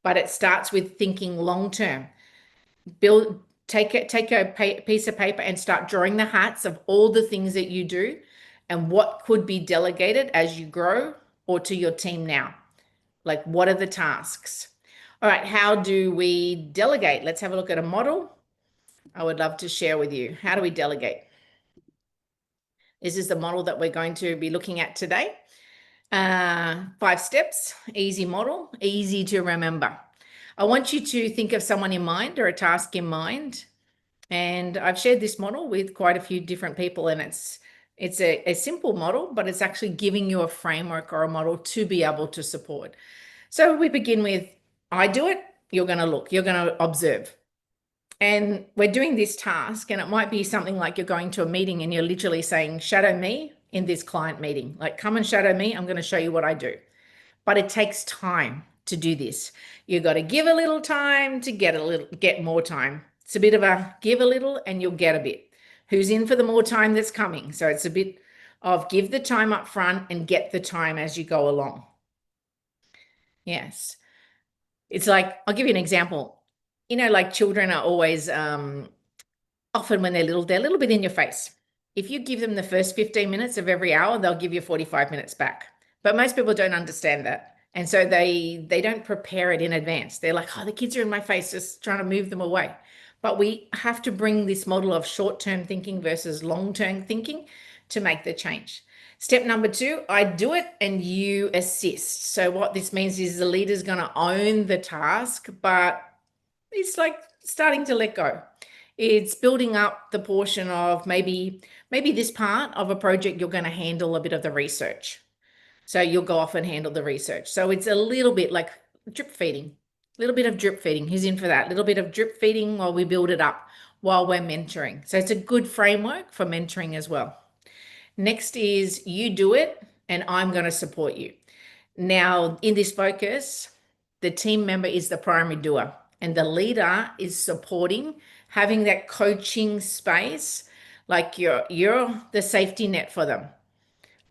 but it starts with thinking long-term. Take a piece of paper and start drawing the hats of all the things that you do and what could be delegated as you grow or to your team now. Like, what are the tasks? All right, how do we delegate? Let's have a look at a model. I would love to share with you. How do we delegate? This is the model that we're going to be looking at today. 5 steps, easy model, easy to remember. I want you to think of someone in mind or a task in mind. And I've shared this model with quite a few different people, and it's a simple model, but it's actually giving you a framework or a model to be able to support. So we begin with, I do it, you're going to look, you're going to observe. And we're doing this task, and it might be something like you're going to a meeting and you're literally saying, shadow me in this client meeting. Like, come and shadow me. I'm going to show you what I do. But it takes time to do this. You've got to give a little time to get more time. It's a bit of a give a little and you'll get a bit. Who's in for the more time that's coming? So it's a bit of give the time up front and get the time as you go along. Yes. It's like, I'll give you an example. You know, like children are always, often when they're a little bit in your face. If you give them the first 15 minutes of every hour, they'll give you 45 minutes back. But most people don't understand that. And so they don't prepare it in advance. They're like, oh, the kids are in my face, just trying to move them away. But we have to bring this model of short-term thinking versus long-term thinking to make the change. Step number 2, I do it and you assist. So what this means is the leader's going to own the task, but it's like starting to let go. It's building up the portion of maybe this part of a project you're going to handle a bit of the research. So you'll go off and handle the research. So it's a little bit like drip feeding, a little bit of drip feeding. Who's in for that? A little bit of drip feeding while we build it up, while we're mentoring. So it's a good framework for mentoring as well. Next is you do it and I'm going to support you. Now, in this focus, the team member is the primary doer and the leader is supporting, having that coaching space, like you're the safety net for them.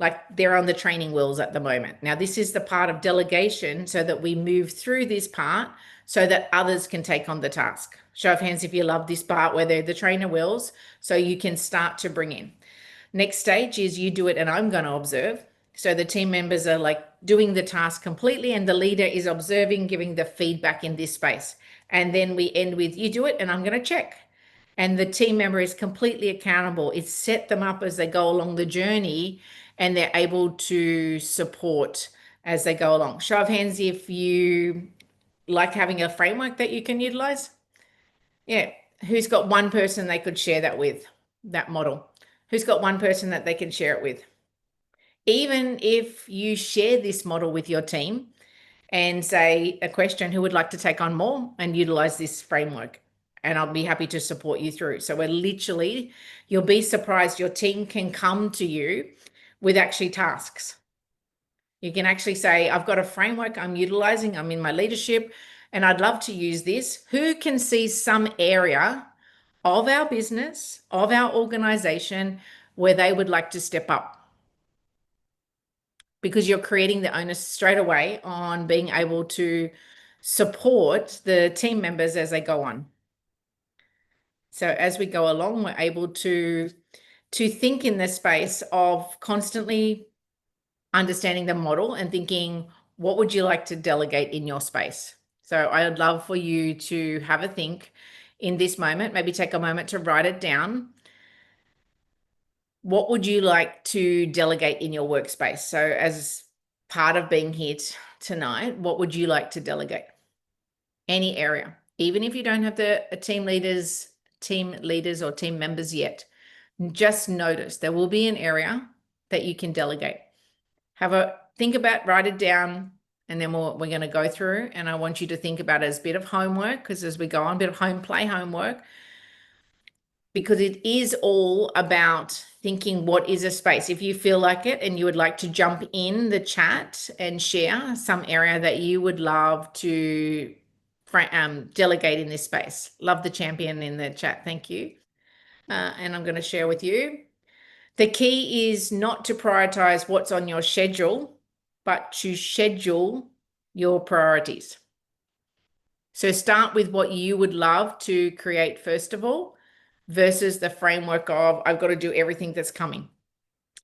Like they're on the training wheels at the moment. Now, this is the part of delegation so that we move through this part so that others can take on the task. Show of hands if you love this part where they're the trainer wheels, so you can start to bring in. Next stage is you do it and I'm going to observe. So the team members are like doing the task completely, and the leader is observing, giving the feedback in this space. And then we end with, you do it and I'm going to check. And the team member is completely accountable. It's set them up as they go along the journey, and they're able to support as they go along. Show of hands if you like having a framework that you can utilize. Yeah. Who's got one person they could share that with, that model? Who's got one person that they can share it with? Even if you share this model with your team and say a question, who would like to take on more and utilize this framework? And I'll be happy to support you through. So we're literally, you'll be surprised, your team can come to you with actually tasks. You can actually say, I've got a framework I'm utilizing, I'm in my leadership, and I'd love to use this. Who can see some area of our business, of our organization, where they would like to step up? Because you're creating the onus straight away on being able to support the team members as they go on. So as we go along, we're able to think in the space of constantly understanding the model and thinking, what would you like to delegate in your space? So I would love for you to have a think in this moment, maybe take a moment to write it down. What would you like to delegate in your workspace? So as part of being here tonight, what would you like to delegate? Any area, even if you don't have the team leaders or team members yet, just notice there will be an area that you can delegate. Have a think about, write it down, and then we're going to go through, and I want you to think about it as a bit of homework, because as we go on, a bit of homework, because it is all about thinking what is a space. If you feel like it and you would like to jump in the chat and share some area that you would love to delegate in this space. Love the champion in the chat. Thank you. And I'm going to share with you. The key is not to prioritize what's on your schedule, but to schedule your priorities. So start with what you would love to create first of all, versus the framework of I've got to do everything that's coming.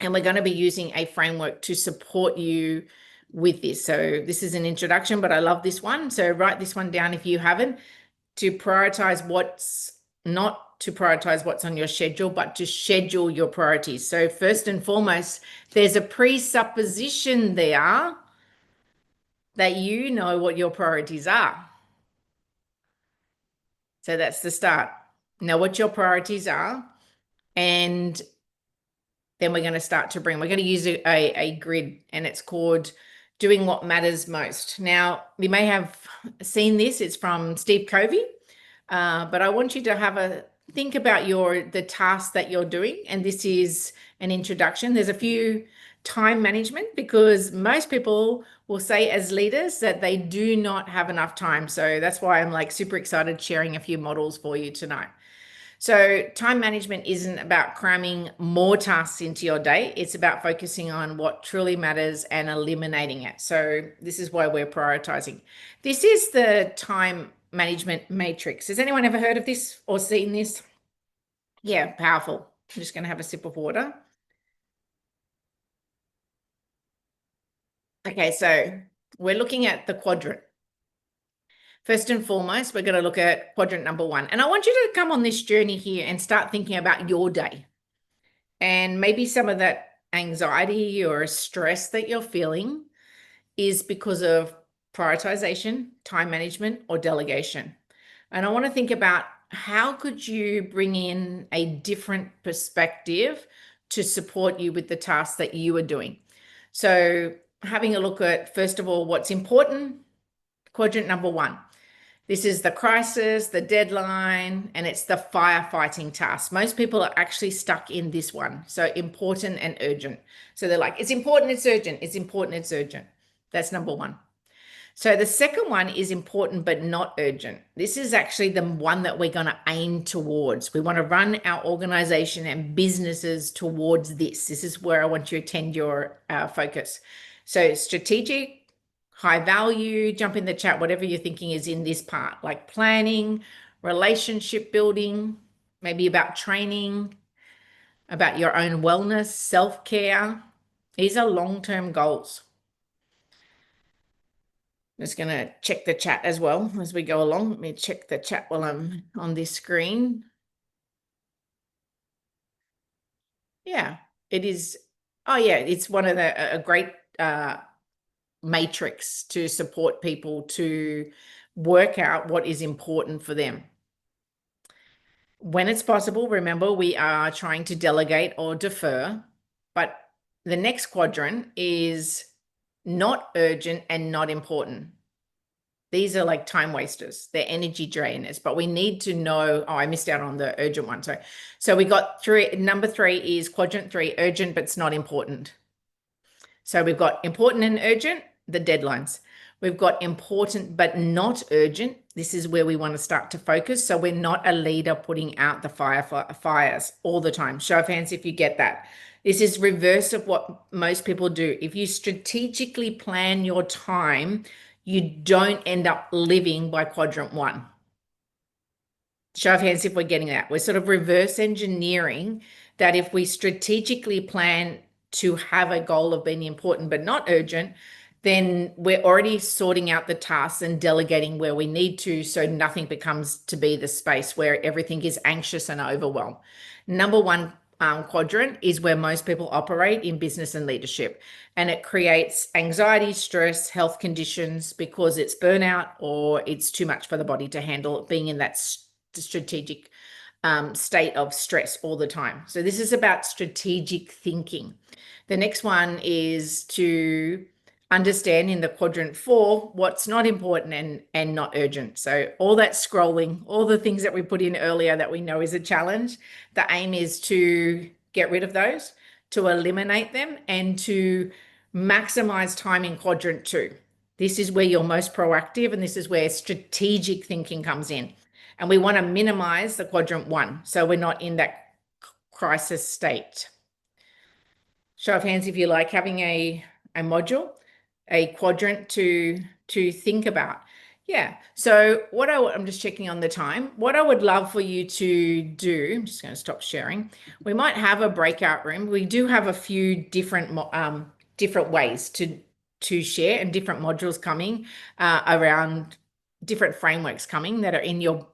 And we're going to be using a framework to support you with this. So this is an introduction, but I love this one. So write this one down if you haven't, to prioritize what's not to prioritize what's on your schedule, but to schedule your priorities. So first and foremost, there's a presupposition there that you know what your priorities are. So that's the start. Know what your priorities are, and then we're going to use a grid, and it's called Doing What Matters Most. Now, you may have seen this. It's from Steve Covey, but I want you to have a think about the tasks that you're doing, and this is an introduction. There's a few time management, because most people will say as leaders that they do not have enough time. So that's why I'm like super excited sharing a few models for you tonight. So time management isn't about cramming more tasks into your day. It's about focusing on what truly matters and eliminating it. So this is why we're prioritizing. This is the time management matrix. Has anyone ever heard of this or seen this? Yeah, powerful. I'm just going to have a sip of water. Okay, so we're looking at the quadrant. First and foremost, we're going to look at quadrant number 1. And I want you to come on this journey here and start thinking about your day. And maybe some of that anxiety or stress that you're feeling is because of prioritization, time management, or delegation. And I want to think about how could you bring in a different perspective to support you with the tasks that you are doing. So having a look at, first of all, what's important, quadrant number 1. This is the crisis, the deadline, and it's the firefighting task. Most people are actually stuck in this one. So important and urgent. So they're like, it's important, it's urgent. It's important, it's urgent. That's number 1. So the second one is important but not urgent. This is actually the one that we're going to aim towards. We want to run our organization and businesses towards this. This is where I want you to tend your focus. So strategic, high value, jump in the chat, whatever you're thinking is in this part, like planning, relationship building, maybe about training, about your own wellness, self-care, These are long-term goals. I'm just going to check the chat as well as we go along. Let me check the chat while I'm on this screen. Yeah, it is. Oh, yeah, it's one of a great matrix to support people to work out what is important for them. When it's possible, remember, we are trying to delegate or defer, but the next quadrant is not urgent and not important. These are like time wasters. They're energy drainers, but we need to know. Oh, I missed out on the urgent one. So we got three. Number 3 is quadrant 3, urgent, but it's not important. So we've got important and urgent, the deadlines. We've got important but not urgent. This is where we want to start to focus. So we're not a leader putting out the fires all the time. Show of hands if you get that. This is reverse of what most people do. If you strategically plan your time, you don't end up living by quadrant 1. Show of hands if we're getting that. We're sort of reverse engineering that if we strategically plan to have a goal of being important but not urgent, then we're already sorting out the tasks and delegating where we need to, so nothing becomes to be the space where everything is anxious and overwhelmed. Number 1 quadrant is where most people operate in business and leadership, and it creates anxiety, stress, health conditions because it's burnout or it's too much for the body to handle being in that strategic state of stress all the time. So this is about strategic thinking. The next one is to understand in the quadrant 4 what's not important and not urgent. So all that scrolling, all the things that we put in earlier that we know is a challenge, the aim is to get rid of those, to eliminate them, and to maximize time in quadrant 2. This is where you're most proactive, and this is where strategic thinking comes in. And we want to minimize the quadrant 1, so we're not in that crisis state. Show of hands if you like having a module, a quadrant to think about. Yeah. So I'm just checking on the time. What I would love for you to do, I'm just going to stop sharing. We might have a breakout room. We do have a few different ways to share and different modules coming around different frameworks coming that are in your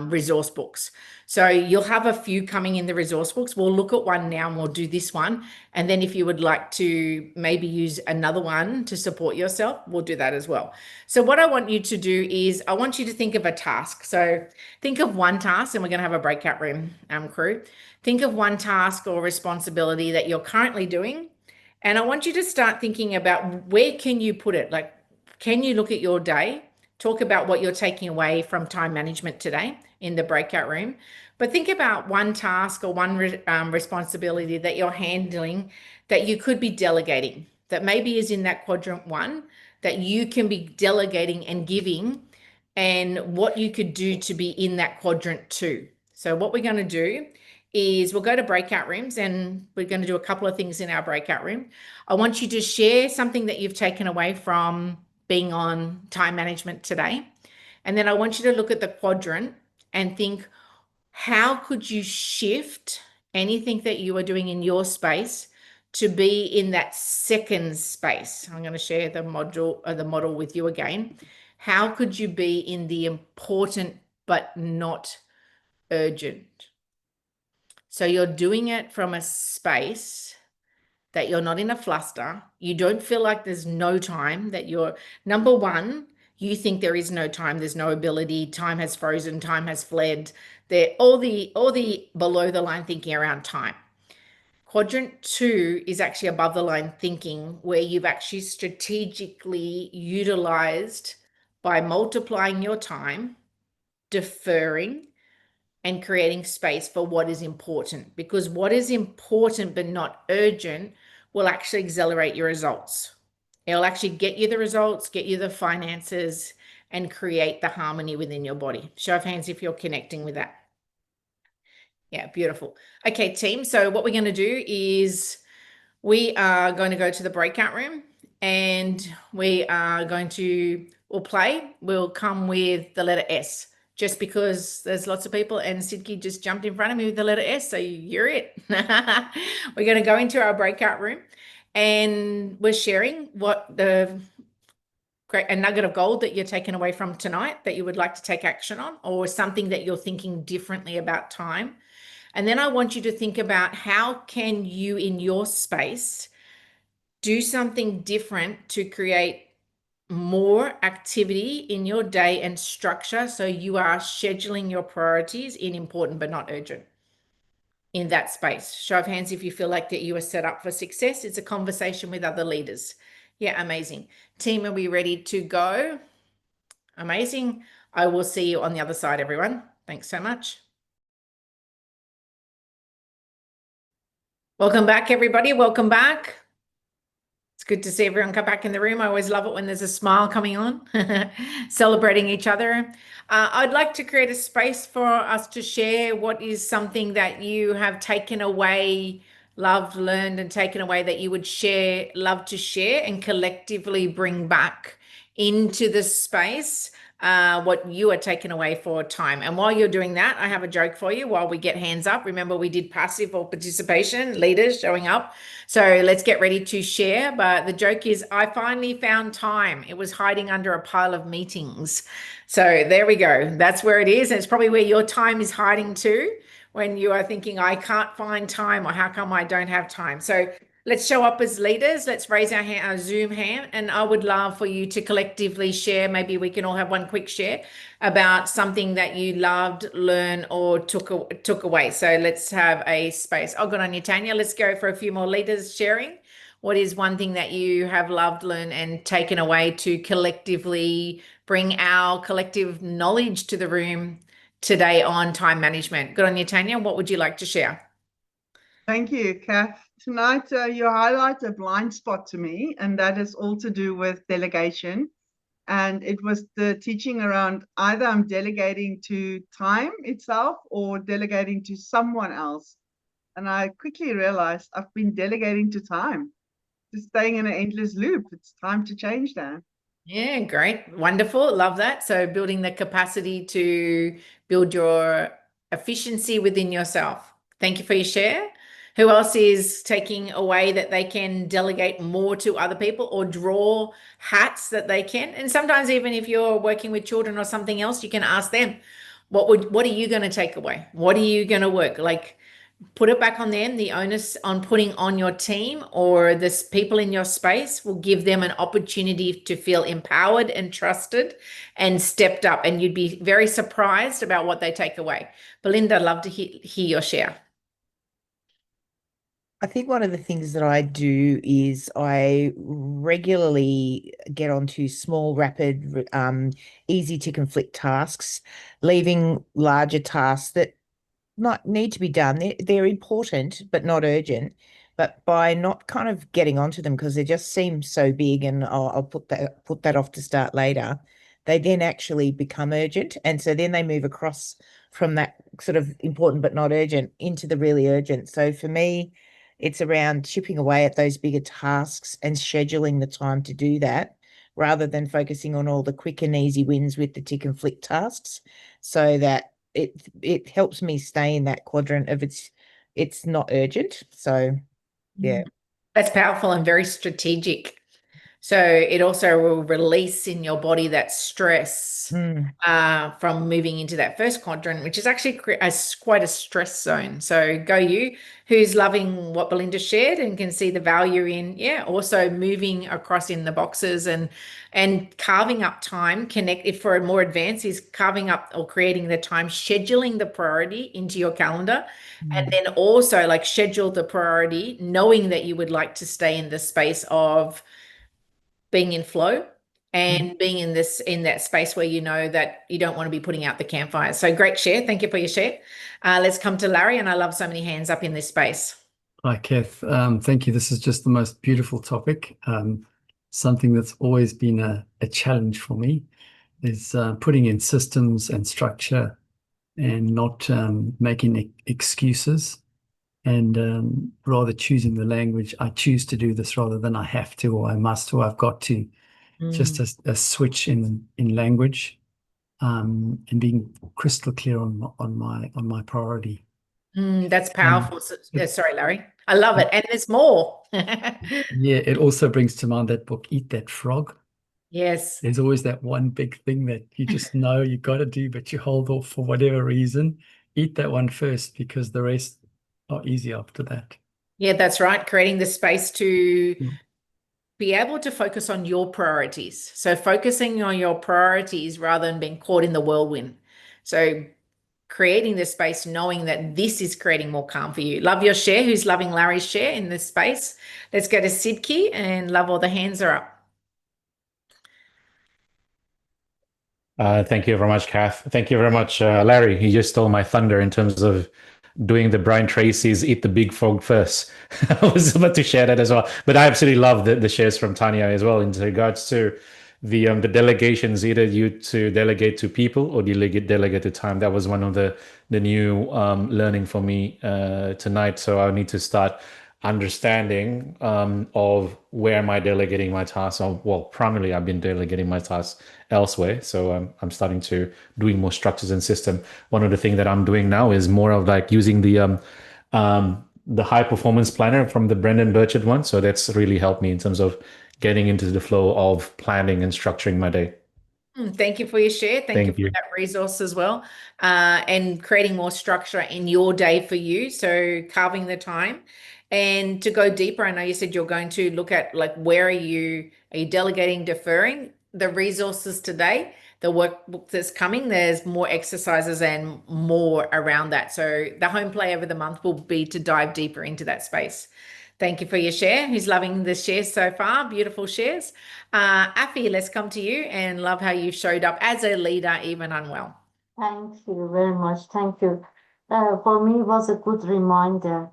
resource books. So you'll have a few coming in the resource books. We'll look at one now and we'll do this one. And then if you would like to maybe use another one to support yourself, we'll do that as well. So what I want you to do is I want you to think of a task. So think of one task, and we're going to have a breakout room crew. Think of one task or responsibility that you're currently doing. And I want you to start thinking about where can you put it? Like, can you look at your day? Talk about what you're taking away from time management today in the breakout room. But think about one task or one responsibility that you're handling that you could be delegating, that maybe is in that quadrant 1, that you can be delegating and giving, and what you could do to be in that quadrant 2. So what we're going to do is we'll go to breakout rooms, and we're going to do a couple of things in our breakout room. I want you to share something that you've taken away from being on time management today. And then I want you to look at the quadrant and think, how could you shift anything that you are doing in your space to be in that second space? I'm going to share the model with you again. How could you be in the important but not urgent? So you're doing it from a space that you're not in a fluster. You don't feel like there's no time, that you're number 1, you think there is no time, there's no ability, time has frozen, time has fled. They're all the below the line thinking around time. Quadrant 2 is actually above the line thinking, where you've actually strategically utilized by multiplying your time, deferring, and creating space for what is important, because what is important but not urgent will actually accelerate your results. It'll actually get you the results, get you the finances, and create the harmony within your body. Show of hands if you're connecting with that. Yeah, beautiful. Okay, team. So what we're going to do is we are going to go to the breakout room, and we are going to, we'll come with the letter S, just because there's lots of people, and Sidki just jumped in front of me with the letter S, so you're it. We're going to go into our breakout room, and we're sharing what a nugget of gold that you're taking away from tonight that you would like to take action on, or something that you're thinking differently about time. And then I want you to think about how can you in your space do something different to create more activity in your day and structure, so you are scheduling your priorities in important but not urgent in that space. Show of hands if you feel like that you are set up for success. It's a conversation with other leaders. Yeah, amazing. Team, are we ready to go? Amazing. I will see you on the other side, everyone. Thanks so much. Welcome back, everybody. Welcome back. It's good to see everyone come back in the room. I always love it when there's a smile coming on, celebrating each other. I'd like to create a space for us to share what is something that you have taken away, loved, learned, and taken away that you would love to share and collectively bring back into the space. What you are taking away for time. And while you're doing that, I have a joke for you while we get hands up. Remember, we did passive or participation, leaders showing up. So let's get ready to share. But the joke is, I finally found time. It was hiding under a pile of meetings. So there we go. That's where it is. And it's probably where your time is hiding too, when you are thinking, I can't find time, or how come I don't have time? So let's show up as leaders. Let's raise our hand, our Zoom hand, and I would love for you to collectively share. Maybe we can all have one quick share about something that you loved, learned, or took away. So let's have a space. Oh, good on you, Tanya. Let's go for a few more leaders sharing. What is one thing that you have loved, learned, and taken away to collectively bring our collective knowledge to the room today on time management? Good on you, Tanya. What would you like to share? Thank you, Kath. Tonight, you highlight a blind spot to me, and that is all to do with delegation. And it was the teaching around either I'm delegating to time itself or delegating to someone else. And I quickly realized I've been delegating to time, just staying in an endless loop. It's time to change that. Yeah, great. Wonderful. Love that. So building the capacity to build your efficiency within yourself. Thank you for your share. Who else is taking away that they can delegate more to other people or draw hats that they can? And sometimes even if you're working with children or something else, you can ask them, what are you going to take away? What are you going to work? Like, put it back on them. The onus on putting on your team or this people in your space will give them an opportunity to feel empowered and trusted and stepped up. And you'd be very surprised about what they take away. Belinda, I'd love to hear your share. I think one of the things that I do is I regularly get onto small, rapid, easy to conflict tasks, leaving larger tasks that not need to be done. They're important, but not urgent. But by not kind of getting onto them because they just seem so big and I'll put that off to start later, they then actually become urgent. And so then they move across from that sort of important but not urgent into the really urgent. So for me, it's around chipping away at those bigger tasks and scheduling the time to do that rather than focusing on all the quick and easy wins with the tick and flick tasks, so that it helps me stay in that quadrant of it's not urgent. So yeah. That's powerful and very strategic. So it also will release in your body that stress from moving into that first quadrant, which is actually quite a stress zone. So go you, who's loving what Belinda shared and can see the value in, also moving across in the boxes and carving up time. If for a more advanced is carving up or creating the time, scheduling the priority into your calendar. And then also like schedule the priority, knowing that you would like to stay in the space of being in flow and being in that space where you know that you don't want to be putting out the campfires. So great share. Thank you for your share. Let's come to Larry, and I love so many hands up in this space. Hi, Kath. Thank you. This is just the most beautiful topic. Something that's always been a challenge for me is putting in systems and structure and not making excuses, and rather choosing the language. I choose to do this rather than I have to, or I must, or I've got to. Just a switch in language, and being crystal clear on my priority. That's And powerful. it, Sorry, Larry. I love it. And there's more. yeah, it also brings to mind that book, Eat That Frog. Yes. There's always that one big thing that you just know you got to do, but you hold off for whatever reason. Eat that one first because the rest are easy after that. Yeah, that's right. Creating the space to Yeah. be able to focus on your priorities. So focusing on your priorities rather than being caught in the whirlwind. So creating the space, knowing that this is creating more calm for you. Love your share. Who's loving Larry's share in this space? Let's go to Sidki and love all the hands are up. Thank you very much, Kath. Thank you very much, Larry. You just stole my thunder in terms of doing the Brian Tracy's Eat the Big Frog first. I was about to share that as well. But I absolutely love the shares from Tanya as well in regards to the delegations, either you to delegate to people or delegate to time. That was one of the new learning for me tonight. So I need to start understanding of where am I delegating my tasks. Well, primarily I've been delegating my tasks elsewhere. So I'm starting to doing more structures and system. One of the things that I'm doing now is more of like using the high performance planner from the Brendan Burchett one. So that's really helped me in terms of getting into the flow of planning and structuring my day. Thank you for your share. Thank you Thank for you. that resource as well. And creating more structure in your day for you. So carving the time. And to go deeper, I know you said you're going to look at like where are you delegating, deferring the resources today, the workbook that's coming, there's more exercises and more around that. So the home play over the month will be to dive deeper into that space. Thank you for your share. Who's loving the shares so far? Beautiful shares. Afi, let's come to you and love how you showed up as a leader, even unwell. Thank you very much. Thank you. For me, it was a good reminder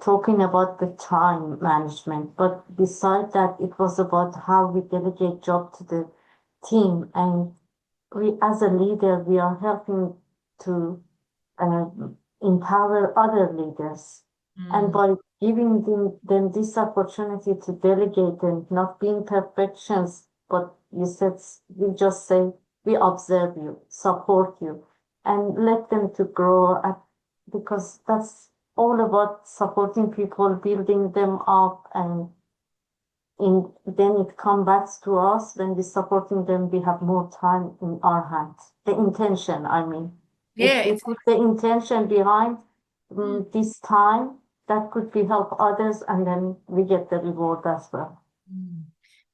talking about the time management. But beside that, it was about how we delegate job to the team. And we, as a leader, we are helping to uh, empower other leaders. And by giving them this opportunity to delegate and not being perfections, but you said, we just say, we observe you, support you, and let them to grow up, because that's all about supporting people, building them up, and then it comes back to us. When we're supporting them, we have more time in our hands. The intention, I mean. Yeah, If we put the intention behind this time, that could be help others, and then we get the reward as well.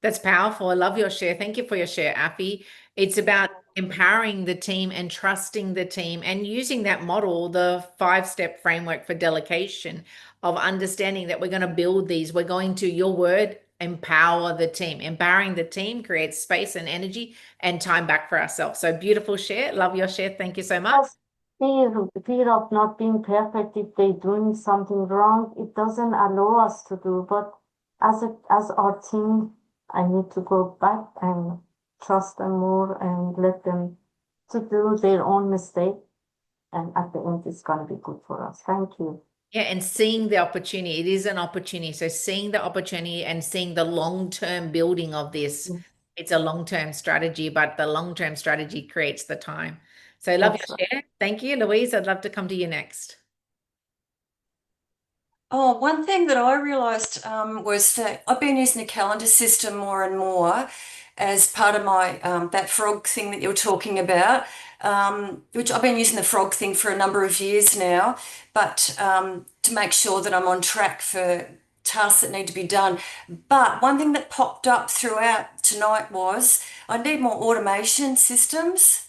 That's powerful. I love your share. Thank you for your share, Afi. It's about empowering the team and trusting the team and using that model, the 5-step framework for delegation, of understanding that we're going to build these. We're going to, your word, empower the team. Empowering the team creates space and energy and time back for ourselves. So beautiful share. Love your share. Thank you so much. Fear of not being perfect. If they're doing something wrong, it doesn't allow us to do. But as our team, I need to go back and trust them more and let them to do their own mistake. And at the end, it's going to be good for us. Thank you. Yeah, and seeing the opportunity. It is an opportunity. So seeing the opportunity and seeing the long-term building of this. It's a long-term strategy, but the long-term strategy creates the time. So love That's your right. share. Thank you, Louise. I'd love to come to you next. Oh, one thing that I realised was that I've been using a calendar system more and more as part of my that frog thing that you're talking about, which I've been using the frog thing for a number of years now, but to make sure that I'm on track for tasks that need to be done. But one thing that popped up throughout tonight was I need more automation systems.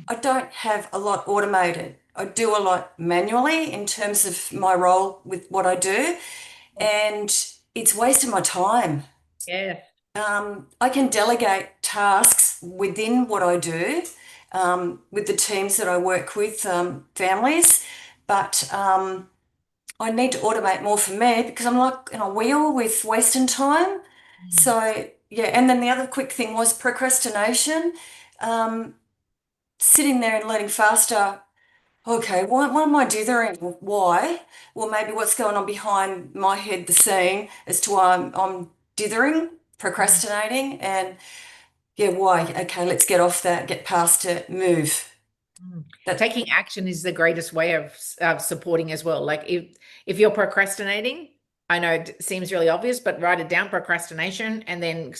I don't have a lot automated. I do a lot manually in terms of my role with what I do, and it's wasting my time. Yeah. I can delegate tasks within what I do with the teams that I work with, families, but I need to automate more for me because I'm like in a wheel with wasting time. So, yeah, and then the other quick thing was procrastination. Sitting there and learning faster. Okay, what am I dithering? Why? Well, maybe what's going on behind my head, the scene, as to why I'm dithering, procrastinating, and yeah, why? Okay, let's get off that, get past it, move. Taking action is the greatest way of supporting as well. Like if you're procrastinating, I know it seems really obvious, but write it down, procrastination, and then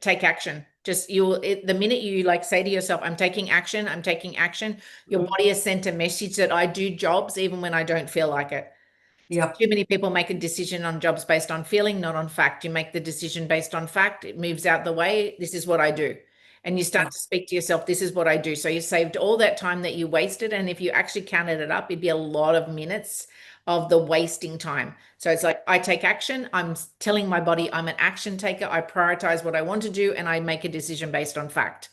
take action. Just the minute you like say to yourself, I'm taking action, your body has sent a message that I do jobs even when I don't feel like it. Yep. Too many people make a decision on jobs based on feeling, not on fact. You make the decision based on fact. It moves out the way. This is what I do. And you start to speak to yourself, this is what I do. So you saved all that time that you wasted. And if you actually counted it up, it'd be a lot of minutes of the wasting time. So it's like, I take action. I'm telling my body I'm an action taker. I prioritize what I want to do and I make a decision based on fact.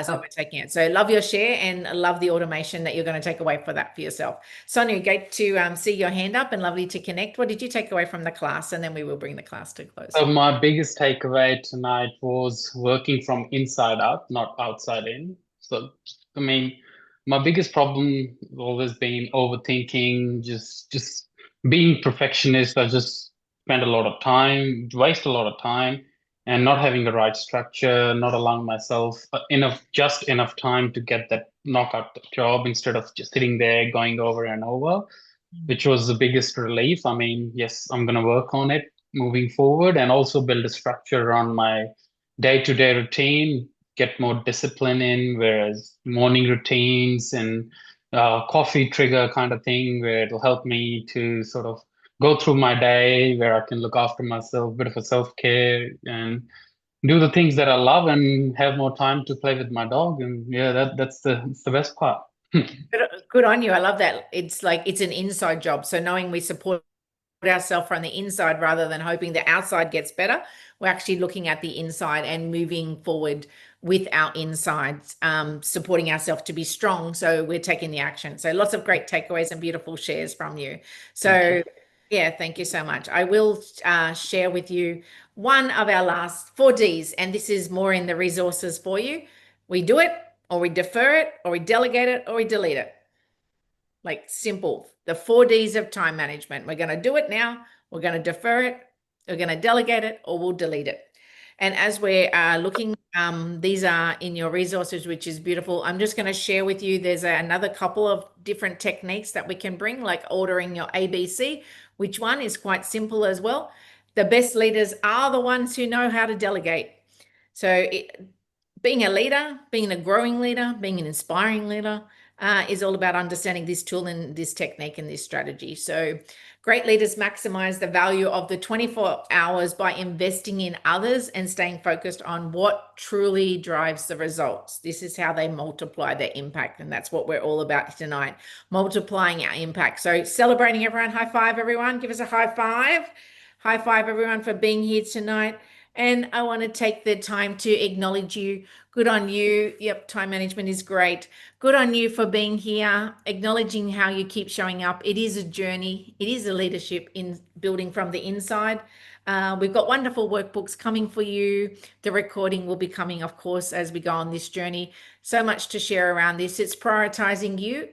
So we're taking it. So love your share and love the automation that you're going to take away for that for yourself. Sonia, great to see your hand up and lovely to connect. What did you take away from the class? And then we will bring the class to close. So my biggest takeaway tonight was working from inside out, not outside in. So, I mean, my biggest problem has always been overthinking, just being perfectionist. I just spend a lot of time, waste a lot of time, and not having the right structure, not allowing myself just enough time to get that knockout job instead of just sitting there going over and over, which was the biggest relief. I mean, yes, I'm going to work on it moving forward and also build a structure around my day-to-day routine, get more discipline in, whereas morning routines and coffee trigger kind of thing where it'll help me to sort of go through my day where I can look after myself, a bit of a self-care and do the things that I love and have more time to play with my dog. And yeah, that's the best part. Good on you. I love that. It's like, it's an inside job. So knowing we support ourselves from the inside rather than hoping the outside gets better, we're actually looking at the inside and moving forward with our insides, supporting ourselves to be strong. So we're taking the action. So lots of great takeaways and beautiful shares from you. So yeah, thank you so much. I will share with you one of our last 4 Ds, and this is more in the resources for you. We do it, or we defer it, or we delegate it, or we delete it. Like simple, the 4 Ds of time management. We're going to do it now. We're going to defer it. We're going to delegate it, or we'll delete it. And as we're looking, these are in your resources, which is beautiful. I'm just going to share with you, there's another couple of different techniques that we can bring, like ordering your ABC, which one is quite simple as well. The best leaders are the ones who know how to delegate. So being a leader, being a growing leader, being an inspiring leader is all about understanding this tool and this technique and this strategy. So great leaders maximize the value of the 24 hours by investing in others and staying focused on what truly drives the results. This is how they multiply their impact. And that's what we're all about tonight, multiplying our impact. So celebrating everyone. High five, everyone. Give us a high five. High five, everyone, for being here tonight. And I want to take the time to acknowledge you. Good on you. Yep, time management is great. Good on you for being here, acknowledging how you keep showing up. It is a journey. It is a leadership in building from the inside. We've got wonderful workbooks coming for you. The recording will be coming, of course, as we go on this journey. So much to share around this. It's prioritizing you,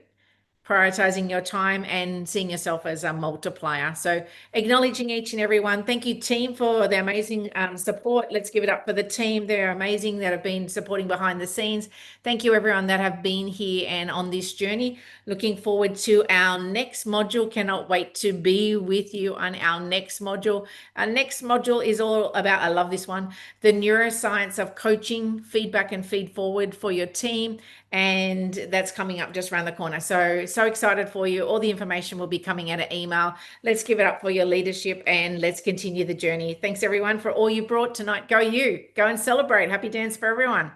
prioritizing your time and seeing yourself as a multiplier. So acknowledging each and every one. Thank you, team, for the amazing support. Let's give it up for the team. They're amazing that have been supporting behind the scenes. Thank you, everyone that have been here and on this journey. Looking forward to our next module. Cannot wait to be with you on our next module. Our next module is all about, I love this one, the neuroscience of coaching, feedback and feed forward for your team. And that's coming up just around the corner. So excited for you. All the information will be coming out of email. Let's give it up for your leadership and let's continue the journey. Thanks everyone for all you brought tonight. Go you. Go and celebrate. Happy dance for everyone.